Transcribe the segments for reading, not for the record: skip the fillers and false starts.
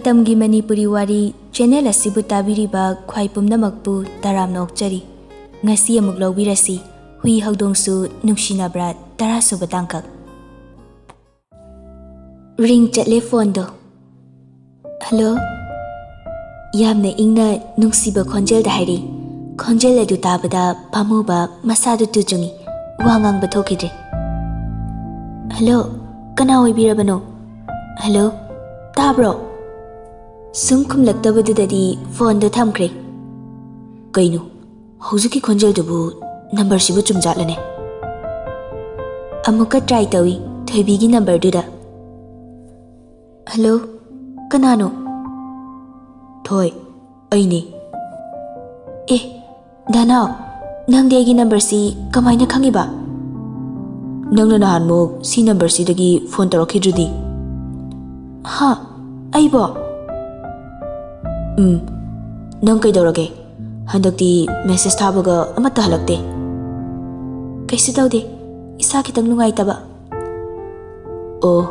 Matamgi Manipuri Wari channel asibu tabiriba khwai pumnamakpu taramna okchari. Ngasi amuk lawbirasi Hui Houdongsu Nungshinabra tarasuba tangkak. Ring chatle phone do. Hello? Yamna ingna nungsiba khonjel da hairi. Khonjel adu tabada pamuba masadu tujungi. Wangang bathokidre. Hello? Kana oibirabano? Hello? Tabro? Sum khumlaktabadudadi phone da thamkre. Kainu? Haujuki khonjel dubu number sibu chumjatlane. Amuka try tawi thoibigi number duda. Hello? Kanano? Thoi, aini. Danao, nang degi number si kamay na kangiba? Nang nanahan mo si number si dagi phone tarokidrudi. Ha? Ay bo? Nang kay dorage. Handakti message tabaga amata halakte. Kaysa daw de, isa kitang nungay taba. Oh,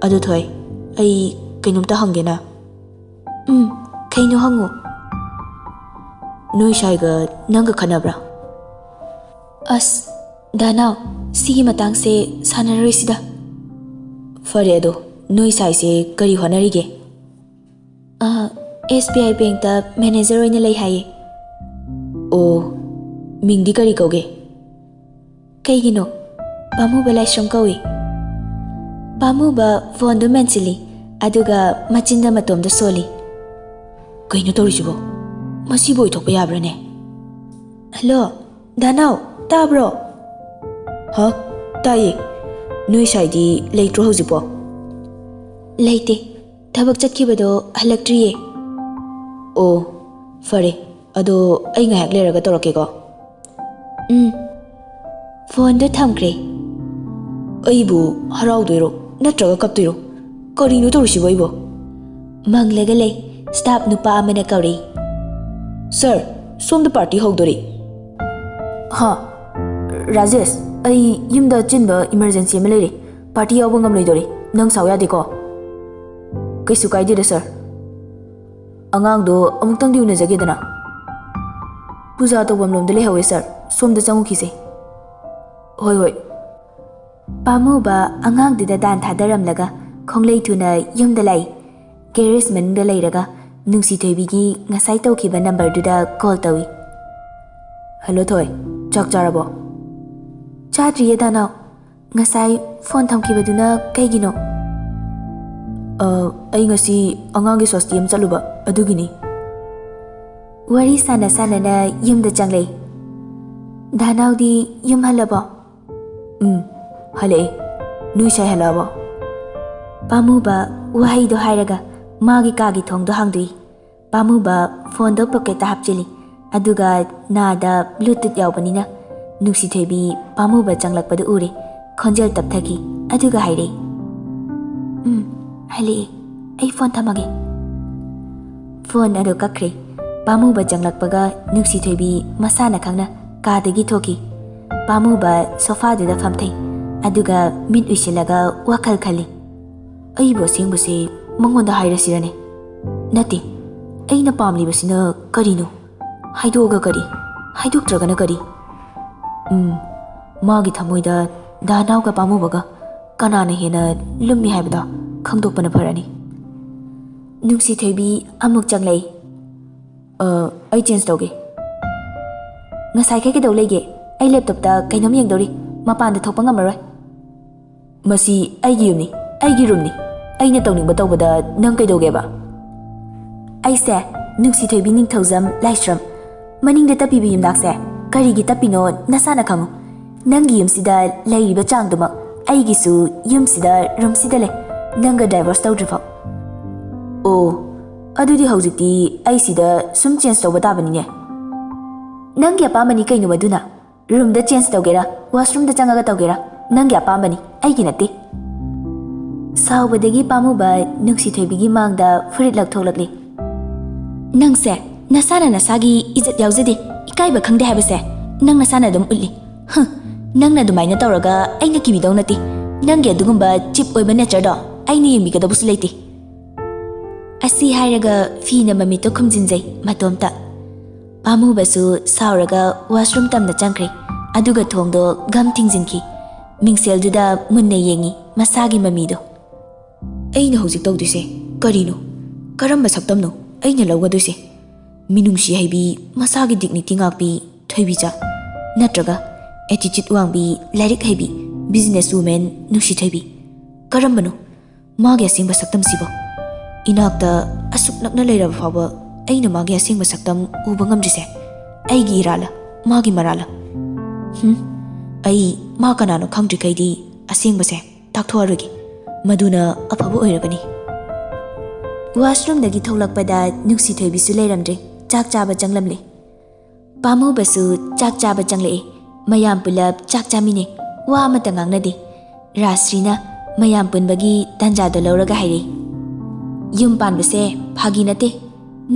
ado Thoi, ay kainumta hangge na. Kaino hango. Noi shaiga nanga khanabra. As, Danao, sige matang se sanaroi sida. Fare ado, noi sai se kari honarige. SBI Bank ta manager oina lay haye. Oh, mingdi kari kauge. Kaigino, pamu ba laisram kawi. Pamu ba phone do mensili, aduga machinda matom da soli. Kaino torisibo? Masibo ithokpa yabrane. Hello, Danao, tabro? Ha? Taye. Noi saidi leitro haujipo? Leite. Thabak chatkibado halaktriye. Oh, fare. Ado ay ngahak leraga torake ko. Phone do thamkre. Aibu haraudoiro natraga kaptoiro. Karino torisibo ibo? Manglaga lay. Staff nupa amana kauri. Sir, somda party hogdori. Ha, Rajesh, ay yumda chinba emergency ama leire. Party yaw ngam leidori. Nang saw yade ko. Kaisu kaide sir. Angang do amuktang di unajage dana. Puja to bamlom de lehawe sir. Somda changu khise. Hoi. Pamu ba angang dida dan thadaram laga khonglei thuna yumda lai. Garage manungda leiraga Nungcthoi ngasai tawkiba number duda call tawi. Hello Thoi, chak charabo? Chadriye Danao. Ngasai phone thamkibaduna kaigino? Ay ngasi angangi swasti am chaluba adugini. Wari sana na yumda changlei. Danao di yum halabo? Hale. Nui sai halabo. Pamu ba wahai do hairaga Magi kagi thong do hangdui. Pamu ba phone do pocket ta hapchili. Aduga nada bluetooth yawbanina. Nungcthoi pamu ba changlakpadu ure. Khonjel tapthaki. Aduga haire. Hale. Ay phone thamage. Phone ado kakre. Pamu ba changlakpaga Nungcthoi masana khangna kadagi thoki. Pamu ba sofa da famthai. Aduga min uisilaga wakal khali. Ay bo singbusi Mangonda haira sirane. Nati, aina pamli basina karino. Haidoga kari. Haidoktragana kari. Magi thamoida Danao ga pamu baga kanana hena lummi haibada khangdokpana pharani. Nungcthoi amuk changlei. Ai change toge. Ngasai kai kedau lege. Ai laptop ta kainom yengdori. Mapan da thokpa ngamaroi. Masi aigi yumni. Aigi room ni. Aina tawning batawbada nang kaidogeba. Aise Nungcthoi Ningthouja laisram maning da tapibi yumdakse karigi tapino nasana khangu. Nangi yumsida lairiba changduma aigi su yumsida rumsida le nanga divorce tawdrifa. Oh, adudi haujiti aisida sum change tawba tabanine. Nangi apamani kainu maduna room da change tawgera washroom da changaga tawgera nangi apamani aigi natte. Saubadagi pamu ba Nungcthoi mangda furit laktholakli. Nangse nasana nasagi ijat yauzade ikaiba khangde habase nang nasana dum ulli. Nangna dumaina tawraga aina kibidau nati. Nangi adugumba chip oiba nature do aina yembiga dabusu leiti. ꯑꯁꯤ ꯍꯥꯏꯔꯒ ꯐꯤꯅ ꯃꯃꯤꯠꯇꯣ ꯈꯨꯝꯖꯤꯟꯖꯩ ꯃꯇꯣꯝꯇ꯫ ꯄꯥꯝꯃꯨꯕꯁꯨ ꯁꯥꯎꯔꯒ washroom ꯇꯝꯅ ꯆꯪꯈ꯭ꯔꯦ, ꯑꯗꯨꯒ ꯊꯣꯡꯗꯣ gum ꯊꯤꯡꯖꯤꯟꯈꯤ꯫ ꯃꯤꯡꯁꯦꯜꯗꯨꯗ ꯃꯨꯟꯅ ꯌꯦꯡꯉꯤ ꯃꯁꯥꯒꯤ ꯃꯃꯤꯗꯣ꯫ ꯑꯩꯅ ꯍꯧꯖꯤꯛ ꯇꯧꯗꯣꯏꯁꯦ ꯀꯔꯤꯅꯣ? ꯀꯔꯝꯕ ꯁꯛꯇꯝꯅꯣ ꯑꯩꯅ ꯂꯧꯒꯗꯣꯏꯁꯦ? ꯃꯤꯅꯨꯡꯁꯤ ꯍꯩꯕꯤ, ꯃꯁꯥꯒꯤ ꯗꯤꯛꯅꯤꯇꯤ ꯉꯥꯛꯄꯤ ꯊꯣꯏꯕꯤꯆꯥ, ꯅꯠꯇ꯭ꯔꯒ ꯑꯦꯇꯤꯆꯨꯠ ꯋꯥꯡꯕꯤ, ꯂꯥꯏꯔꯤꯛ ꯍꯩꯕꯤ ꯕꯤꯖꯤꯅꯦꯁ ꯋꯨꯃꯦꯟ ꯅꯨꯡꯁꯤꯊꯣꯏꯕꯤ? ꯀꯔꯝꯕꯅꯣ ꯃꯥꯒꯤ ꯑꯁꯦꯡꯕ ꯁꯛꯇꯝꯁꯤꯕꯣ? ꯏꯅꯥꯛꯇ ꯑꯁꯨꯛ ꯅꯛꯅ ꯂꯩꯔꯕ ꯐꯥꯎꯕ ꯑꯩꯅ ꯃꯥꯒꯤ ꯑꯁꯦꯡꯕ ꯁꯛꯇꯝ ꯎꯕ ꯉꯝꯗ꯭ꯔꯤꯁꯦ ꯑꯩꯒꯤ ꯏꯔꯥꯜꯂ ꯃꯥꯒꯤ ꯃꯔꯥꯜꯂ? ꯑꯩ ꯃꯥ ꯀꯅꯥꯅꯣ ꯈꯪꯗ꯭ꯔꯤꯈꯩꯗꯤ ꯑꯁꯦꯡꯕꯁꯦ ꯇꯥꯛꯊꯣꯛꯑꯔꯣꯏꯒꯦ, ꯃꯗꯨꯅ ꯑꯐꯕ ꯑꯣꯏꯔꯒꯅꯤ꯫ ꯋꯥꯁꯔꯨꯝꯗꯒꯤ ꯊꯣꯛꯂꯛꯄꯗ ꯅꯨꯡꯁꯤꯊꯣꯏꯕꯤꯁꯨ ꯂꯩꯔꯝꯗ꯭ꯔꯦ, ꯆꯥꯛ ꯆꯥꯕ ꯆꯪꯂꯝꯂꯦ꯫ ꯄꯥꯝꯃꯨꯕꯁꯨ ꯆꯥꯛ ꯆꯥꯕ ꯆꯪꯂꯛꯑꯦ꯫ ꯃꯌꯥꯝ ꯄꯨꯂꯞ ꯆꯥꯛ ꯆꯥꯃꯤꯟꯅꯩ, ꯋꯥ ꯑꯃꯠꯇ ꯉꯥꯡꯅꯗꯦ꯫ ꯔꯥꯖꯁ꯭ꯔꯤꯅ ꯃꯌꯥꯝ ꯄꯨꯟꯕꯒꯤ ꯇꯥꯟꯖꯥꯗꯣ ꯂꯧꯔꯒ ꯍꯥꯏꯔꯦ, ꯌꯨꯝ ꯄꯥꯟꯕꯁꯦ ꯐꯥꯒꯤ ꯅꯠꯇꯦ꯫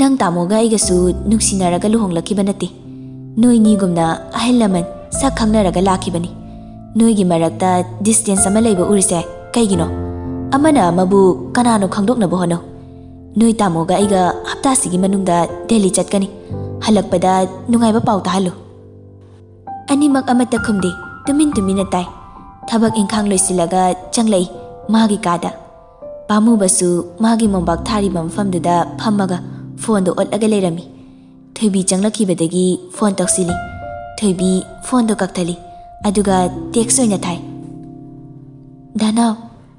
ꯅꯪ ꯇꯥꯃꯣꯒ ꯑꯩꯒꯁꯨ ꯅꯨꯡꯁꯤꯅꯔꯒ ꯂꯨꯍꯣꯡꯂꯛꯈꯤꯕ ꯅꯠꯇꯦ꯫ ꯅꯣꯏꯅꯤꯒꯨꯝꯅ ꯑꯍꯜ ꯂꯃꯟ ꯁꯛ ꯈꯪꯅꯔꯒ ꯂꯥꯛꯈꯤꯕꯅꯤ꯫ ꯅꯣꯏꯒꯤ ꯃꯔꯛꯇ ꯗꯤꯁꯇꯦꯟꯁ ꯑꯃ ꯂꯩꯕ ꯎꯔꯤꯁꯦ ꯀꯩꯒꯤꯅꯣ? ꯑꯃꯅ ꯑꯃꯕꯨ ꯀꯅꯥꯅꯣ ꯈꯪꯗꯣꯛꯅꯕ ꯍꯣꯠꯅꯧ꯫ ꯅꯣꯏ ꯇꯥꯃꯣꯒ ꯑꯩꯒ ꯍꯞꯇꯥꯁꯤꯒꯤ ꯃꯅꯨꯡꯗ ꯗꯦꯜꯂꯤ ꯆꯠꯀꯅꯤ꯫ ꯍꯜꯂꯛꯄꯗ ꯅꯨꯡꯉꯥꯏꯕ ꯄꯥꯎ ꯇꯥꯍꯜꯂꯨ꯫ ꯑꯅꯤꯃꯛ ꯑꯃꯠꯇ ꯈꯨꯝꯗꯦ, ꯇꯨꯃꯤꯟ ꯇꯨꯃꯤꯟꯅ ꯇꯥꯏ꯫ ꯊꯕꯛ ꯏꯪꯈꯥꯡ ꯂꯣꯏꯁꯤꯜꯂꯒ ꯆꯪꯂꯛꯏ ꯃꯥꯒꯤ ꯀꯥꯗ꯫ ꯄꯥꯝꯃꯨꯕꯁꯨ ꯃꯥꯒꯤ ꯃꯣꯝꯄꯥꯛ ꯊꯥꯔꯤꯕ ꯃꯐꯝꯗꯨꯗ ꯐꯝꯃꯒ ꯐꯣꯟꯗꯣ ꯑꯣꯠꯂꯒ ꯂꯩꯔꯝꯃꯤ꯫ ꯊꯣꯏꯕꯤ ꯆꯪꯂꯛꯈꯤꯕꯗꯒꯤ ꯐꯣꯟ ꯇꯧꯁꯤꯜꯂꯤ꯫ ꯊꯣꯏꯕꯤ ꯐꯣꯟꯗꯣ ꯀꯛꯊꯠꯂꯤ, ꯑꯗꯨꯒ ꯇꯦꯛꯁ ꯑꯣꯏꯅ ꯊꯥꯏ꯫ ꯙꯅꯥꯎ,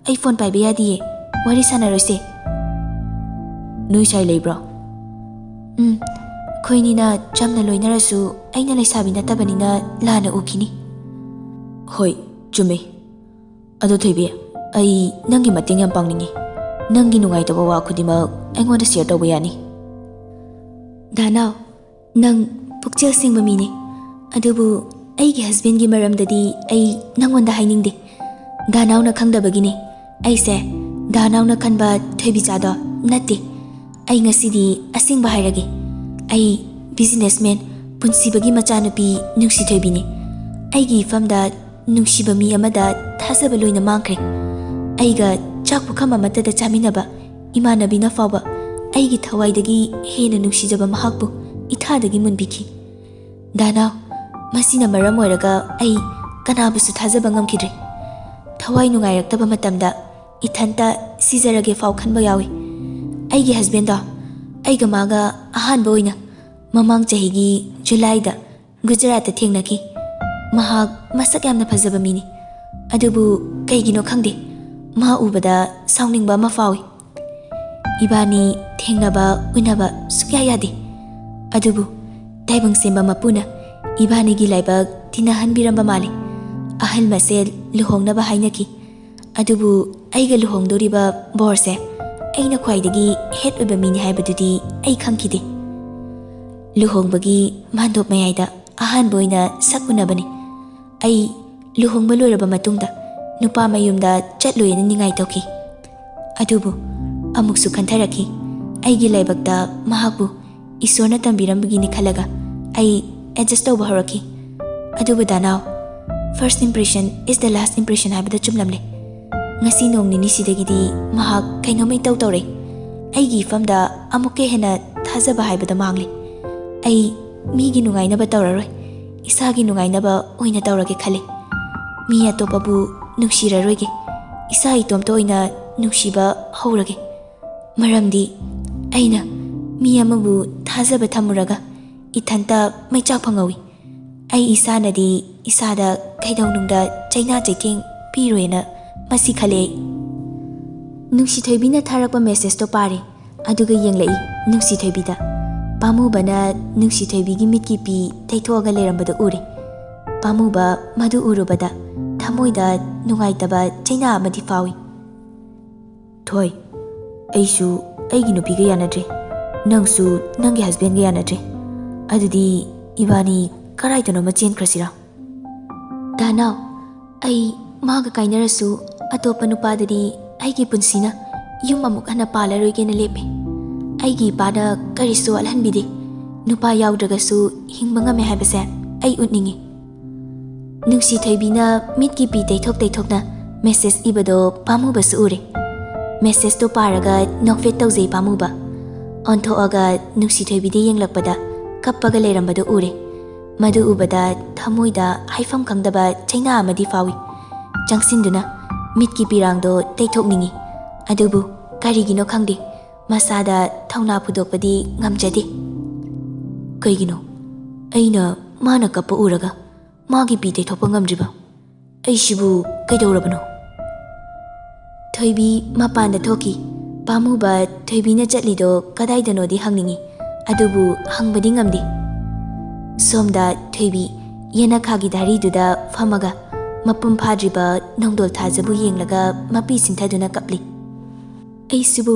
ꯑꯩ ꯐꯣꯟ ꯄꯥꯏꯕ ꯌꯥꯗꯤꯌꯦ, ꯋꯥꯔꯤ ꯁꯥꯟꯅꯔꯣꯏꯁꯦ꯫ ꯅꯣꯏ ꯁꯥꯏ ꯂꯩꯕ꯭ꯔꯣ? ꯑꯩꯈꯣꯏꯅꯤꯅ ꯆꯝꯅ ꯂꯣꯏꯅꯔꯁꯨ ꯑꯩꯅ ꯂꯩꯁꯥꯕꯤ ꯅꯠꯇꯕꯅꯤꯅ ꯂꯥꯟꯅ ꯎꯈꯤꯅꯤ꯫ ꯍꯣꯏ ꯆꯨꯝꯃꯦ꯫ ꯑꯗꯣ ꯊꯣꯏꯕꯤ, ꯑꯩ ꯅꯪꯒꯤ ꯃꯇꯦꯡ ꯌꯥꯝ ꯄꯥꯡꯅꯤꯡꯉꯤ꯫ ꯅꯪꯒꯤ ꯅꯨꯡꯉꯥꯏꯇꯕ ꯋꯥ ꯈꯨꯗꯤꯡꯃꯛ ꯑꯩꯉꯣꯟꯗ ꯁꯤꯌꯔ ꯇꯧꯕ ꯌꯥꯅꯤ꯫ ꯙꯅꯥꯎ, ꯅꯪ ꯄꯨꯛꯆꯦꯜ ꯁꯦꯡꯕ ꯃꯤꯅꯦ, ꯑꯗꯨꯕꯨ ꯑꯩꯒꯤ ꯍꯁꯕꯦꯟꯒꯤ ꯃꯔꯝꯗꯗꯤ ꯑꯩ ꯅꯪꯉꯣꯟꯗ ꯍꯥꯏꯅꯤꯡꯗꯦ꯫ ꯙꯅꯥꯎꯅ ꯈꯪꯗꯕꯒꯤꯅꯦ꯫ ꯑꯩꯁꯦ ꯙꯅꯥꯎꯅ ꯈꯟꯕ ꯊꯣꯏꯕꯤꯆꯥꯗꯣ ꯅꯠꯇꯦ꯫ ꯑꯩ ꯉꯁꯤꯗꯤ ꯑꯁꯦꯡꯕ ꯍꯥꯏꯔꯒꯦ꯫ ꯑꯩ ꯕꯤꯖꯤꯅꯦꯁꯃꯦꯟ ꯄꯨꯟꯁꯤꯕꯒꯤ ꯃꯆꯥꯅꯨꯄꯤ ꯅꯨꯡꯁꯤꯊꯣꯏꯕꯤꯅꯤ꯫ ꯑꯩꯒꯤ ꯏꯐꯝꯗ ꯅꯨꯡꯁꯤꯕ ꯃꯤ ꯑꯃꯗ ꯊꯥꯖꯕ ꯂꯣꯏꯅ ꯃꯥꯡꯈ꯭ꯔꯦ꯫ ꯑꯩꯒ ꯆꯥꯛ ꯄꯨꯈꯝ ꯑꯃꯠꯇꯗ ꯆꯥꯃꯤꯟꯅꯕ ꯏꯃꯥꯟꯅꯕꯤꯅ ꯐꯥꯎꯕ ꯑꯩꯒꯤ ꯊꯋꯥꯏꯗꯒꯤ ꯍꯦꯟꯅ ꯅꯨꯡꯁꯤꯖꯕ ꯃꯍꯥꯛꯄꯨ ꯏꯊꯥꯗꯒꯤ ꯃꯨꯟꯕꯤꯈꯤ꯫ ꯙꯅꯥꯎ, ꯃꯁꯤꯅ ꯃꯔꯝ ꯑꯣꯏꯔꯒ ꯑꯩ ꯀꯅꯥꯕꯨꯁꯨ ꯊꯥꯖꯕ ꯉꯝꯈꯤꯗ꯭ꯔꯦ꯫ ꯊꯋꯥꯏ ꯅꯨꯡꯉꯥꯏꯔꯛꯇꯕ ꯃꯇꯝꯗ ꯏꯊꯟꯇ ꯁꯤꯖꯔꯒꯦ ꯐꯥꯎ ꯈꯟꯕ ꯌꯥꯎꯏ꯫ ꯑꯩꯒꯤ ꯍꯁꯕꯦꯟꯗꯣ ꯑꯩꯒ ꯃꯥꯒ ꯑꯍꯥꯟꯕ ꯑꯣꯏꯅ ꯃꯃꯥꯡ ꯆꯍꯤꯒꯤ ꯖꯨꯂꯥꯏꯗ ꯒꯨꯖꯔꯥꯠꯇ ꯊꯦꯡꯅꯈꯤ꯫ ꯃꯍꯥꯛ ꯃꯁꯛ ꯌꯥꯝꯅ ꯐꯖꯕ ꯃꯤꯅꯤ, ꯑꯗꯨꯕꯨ ꯀꯩꯒꯤꯅꯣ ꯈꯪꯗꯦ, ꯃꯥ ꯎꯕꯗ ꯁꯥꯎꯅꯤꯡꯕ ꯑꯃ ꯐꯥꯎꯏ꯫ ꯏꯕꯥꯅꯤ ꯊꯦꯡꯅꯕ ꯎꯅꯕ ꯁꯨꯛꯌꯥ ꯌꯥꯗꯦ, ꯑꯗꯨꯕꯨ ꯇꯥꯏꯕꯪ ꯁꯦꯝꯕ ꯃꯄꯨꯅ ꯏꯕꯥꯅꯤꯒꯤ ꯂꯥꯏꯕꯛ ꯇꯤꯟꯅꯍꯟꯕꯤꯔꯝꯕ ꯃꯥꯜꯂꯤ꯫ ꯑꯍꯜ ꯃꯁꯦꯜ ꯂꯨꯍꯣꯡꯅꯕ ꯍꯥꯏꯅꯈꯤ, ꯑꯗꯨꯕꯨ ꯑꯩꯒ ꯂꯨꯍꯣꯡꯗꯣꯔꯤꯕ ꯕꯣꯔꯁꯦ ꯑꯩꯅ ꯈ꯭ꯋꯥꯏꯗꯒꯤ ꯍꯦꯠ ꯑꯣꯏꯕ ꯃꯤꯅꯤ ꯍꯥꯏꯕꯗꯨꯗꯤ ꯑꯩ ꯈꯪꯈꯤꯗꯦ꯫ ꯂꯨꯍꯣꯡꯕꯒꯤ ꯃꯥꯟꯗꯣꯞ ꯃꯌꯥꯏꯗ ꯑꯍꯥꯟꯕ ꯑꯣꯏꯅ ꯁꯛ ꯎꯅꯕꯅꯤ꯫ ꯑꯩ ꯂꯨꯍꯣꯡꯕ ꯂꯣꯏꯔꯕ ꯃꯇꯨꯡꯗ ꯅꯨꯄꯥ ꯃꯌꯨꯝꯗ ꯆꯠꯂꯣꯏꯅ ꯅꯤꯡꯉꯥꯏ ꯇꯧꯈꯤ, ꯑꯗꯨꯕꯨ ꯑꯃꯨꯛꯁꯨ ꯈꯟꯊꯔꯛꯈꯤ꯫ ꯑꯩꯒꯤ ꯂꯥꯏꯕꯛꯇ ꯃꯍꯥꯛꯄꯨ ꯏꯁꯣꯔꯅ ꯇꯝꯕꯤꯔꯝꯕꯒꯤꯅꯤ ꯈꯜꯂꯒ ꯑꯩ ꯑꯦꯗꯖꯁ ꯇꯧꯕ ꯍꯧꯔꯛꯈꯤ꯫ ꯑꯗꯨꯕꯨ ꯙꯅꯥꯎ, ꯐꯥꯔꯁ ꯏꯝꯄ꯭ꯔꯦꯁꯟ ꯏꯁ ꯗ ꯂꯥꯁ ꯏꯝꯄ꯭ꯔꯦꯁꯟ ꯍꯥꯏꯕꯗꯨ ꯆꯨꯝꯂꯝꯂꯦ꯫ ꯉꯁꯤ ꯅꯣꯡ ꯅꯤꯅꯤꯁꯤꯗꯒꯤꯗꯤ ꯃꯍꯥꯛ ꯀꯩꯅꯣꯝꯃ ꯏꯇꯧ ꯇꯧꯔꯦ꯫ ꯑꯩꯒꯤ ꯏꯐꯝꯗ ꯑꯃꯨꯛꯀ ꯍꯦꯟꯅ ꯊꯥꯖꯕ ꯍꯥꯏꯕꯗꯣ ꯃꯥꯡꯂꯦ꯫ ꯑꯩ ꯃꯤꯒꯤ ꯅꯨꯡꯉꯥꯏꯅꯕ ꯇꯧꯔꯔꯣꯏ, ꯏꯁꯥꯒꯤ ꯅꯨꯡꯉꯥꯏꯅꯕ ꯑꯣꯏꯅ ꯇꯧꯔꯒꯦ ꯈꯜꯂꯦ꯫ ꯃꯤ ꯑꯇꯣꯞꯄꯕꯨ ꯅꯨꯡꯁꯤꯔꯔꯣꯏꯒꯦ, ꯏꯁꯥ ꯏꯇꯣꯝꯇ ꯑꯣꯏꯅ ꯅꯨꯡꯁꯤꯕ ꯍꯧꯔꯒꯦ꯫ ꯃꯔꯝꯗꯤ ꯑꯩꯅ ꯃꯤ ꯑꯃꯕꯨ ꯊꯥꯖꯕ ꯊꯝꯃꯨꯔꯒ ꯏꯊꯟꯇ ꯃꯩꯆꯥꯛ ꯐꯪꯍꯧꯏ꯫ ꯑꯩ ꯏꯁꯥꯅꯗꯤ ꯏꯁꯥꯗ ꯀꯩꯗꯧꯅꯨꯡꯗ ꯆꯩꯅꯥ ꯆꯩꯊꯦꯡ ꯄꯤꯔꯣꯏꯅ ꯃꯁꯤ ꯈꯜꯂꯦ ꯑꯩ꯫ ꯅꯨꯡꯁꯤꯊꯣꯏꯕꯤꯅ ꯊꯥꯔꯛꯄ ꯃꯦꯁꯦꯖꯇꯣ ꯄꯥꯔꯦ, ꯑꯗꯨꯒ ꯌꯦꯡꯂꯛꯏ ꯅꯨꯡꯁꯤꯊꯣꯏꯕꯤꯗ꯫ ꯄꯥꯝꯃꯨꯕꯅ ꯅꯨꯡꯁꯤꯊꯣꯏꯕꯤꯒꯤ ꯃꯤꯠꯀꯤ ꯄꯤ ꯇꯩꯊꯣꯛꯑꯒ ꯂꯩꯔꯝꯕꯗꯨ ꯎꯔꯦ꯫ ꯄꯥꯝꯃꯨꯕ ꯃꯗꯨ ꯎꯔꯨꯕꯗ ꯊꯃꯣꯏꯗ ꯅꯨꯡꯉꯥꯏꯇꯕ ꯆꯩꯅꯥ ꯑꯃꯗꯤ ꯐꯥꯎꯏ꯫ ꯊꯣꯏ, ꯑꯩꯁꯨ ꯑꯩꯒꯤ ꯅꯨꯄꯤꯒ ꯌꯥꯅꯗ꯭ꯔꯦ, ꯅꯪꯁꯨ ꯅꯪꯒꯤ ꯍꯁꯕꯦꯟꯒ ꯌꯥꯅꯗ꯭ꯔꯦ꯫ ꯑꯗꯨꯗꯤ ꯏꯕꯥꯅꯤ ꯀꯔꯥꯏꯗꯅꯣꯃ ꯆꯦꯟꯈ꯭ꯔꯁꯤꯔꯥ? ꯙꯅꯥꯎ, ꯑꯩ ꯃꯥꯒ ꯀꯥꯏꯅꯔꯁꯨ ꯑꯇꯣꯞꯄ ꯅꯨꯄꯥꯗꯗꯤ ꯑꯩꯒꯤ ꯄꯨꯟꯁꯤꯅ ꯌꯨꯝ ꯑꯃꯨꯛ ꯍꯟꯅ ꯄꯥꯜꯂꯔꯣꯏꯒꯦꯅ ꯂꯦꯞꯄꯦ꯫ ꯑꯩꯒꯤ ꯏꯄꯥꯅ ꯀꯔꯤꯁꯨ ꯋꯥꯠꯍꯟꯕꯤꯗꯦ꯫ ꯅꯨꯄꯥ ꯌꯥꯎꯗ꯭ꯔꯒꯁꯨ ꯍꯤꯡꯕ ꯉꯝꯃꯦ ꯍꯥꯏꯕꯁꯦ ꯑꯩ ꯎꯠꯅꯤꯡꯉꯤ꯫ ꯅꯨꯡꯁꯤꯊꯣꯏꯕꯤꯅ ꯃꯤꯠꯀꯤ ꯄꯤ ꯇꯩꯊꯣꯛ ꯇꯩꯊꯣꯛꯅ ꯃꯦꯁꯦꯖ ꯏꯕꯗꯣ ꯄꯥꯝꯃꯨꯕꯁꯨ ꯎꯔꯦ꯫ ꯃꯦꯁꯦꯖꯇꯣ ꯄꯥꯔꯒ ꯅꯣꯛꯐꯦꯠ ꯇꯧꯖꯩ ꯄꯥꯝꯃꯨꯕ꯫ ꯑꯣꯟꯊꯣꯛꯑꯒ ꯅꯨꯡꯁꯤꯊꯣꯏꯕꯤꯗ ꯌꯦꯡꯂꯛꯄꯗ ꯀꯞꯄꯒ ꯂꯩꯔꯝꯕꯗꯨ ꯎꯔꯦ꯫ ꯃꯗꯨ ꯎꯕꯗ ꯊꯃꯣꯏꯗ ꯍꯥꯏꯐꯝ ꯈꯪꯗꯕ ꯆꯩꯅꯥ ꯑꯃꯗꯤ ꯐꯥꯎꯏ꯫ ꯆꯪꯁꯤꯟꯗꯨꯅ ꯃꯤꯠꯀꯤ ꯄꯤꯔꯥꯡꯗꯣ ꯇꯩꯊꯣꯛꯅꯤꯡꯉꯤ, ꯑꯗꯨꯕꯨ ꯀꯔꯤꯒꯤꯅꯣ ꯈꯪꯗꯦ ꯃꯁꯥꯗ ꯊꯧꯅꯥ ꯐꯨꯗꯣꯛꯄꯗꯤ ꯉꯝꯖꯗꯦ꯫ ꯀꯩꯒꯤꯅꯣ ꯑꯩꯅ ꯃꯥꯅ ꯀꯞꯄ ꯎꯔꯒ ꯃꯥꯒꯤ ꯄꯤ ꯇꯩꯊꯣꯛꯄ ꯉꯝꯗ꯭ꯔꯤꯕ? ꯑꯩꯁꯤꯕꯨ ꯀꯩꯗꯧꯔꯕꯅꯣ? ꯊꯣꯏꯕꯤ ꯃꯄꯥꯟꯗ ꯊꯣꯛꯈꯤ꯫ ꯄꯥꯝꯃꯨꯕ ꯊꯣꯏꯕꯤꯅ ꯆꯠꯂꯤꯗꯣ ꯀꯗꯥꯏꯗꯅꯣꯗꯤ ꯍꯪꯅꯤꯡꯉꯤ, ꯑꯗꯨꯕꯨ ꯍꯪꯕꯗꯤ ꯉꯝꯗꯦ꯫ ꯁꯣꯝꯗ ꯊꯣꯏꯕꯤ ꯌꯦꯅꯈꯥꯒꯤ ꯙꯥꯔꯤꯗꯨꯗ ꯐꯝꯃꯒ ꯃꯄꯨꯡ ꯐꯥꯗ꯭ꯔꯤꯕ ꯅꯣꯡꯗꯣꯜ ꯊꯥꯖꯕꯨ ꯌꯦꯡꯂꯒ ꯃꯄꯤ ꯁꯤꯟꯊꯗꯨꯅ ꯀꯞꯂꯤ꯫ ꯑꯩꯁꯤꯕꯨ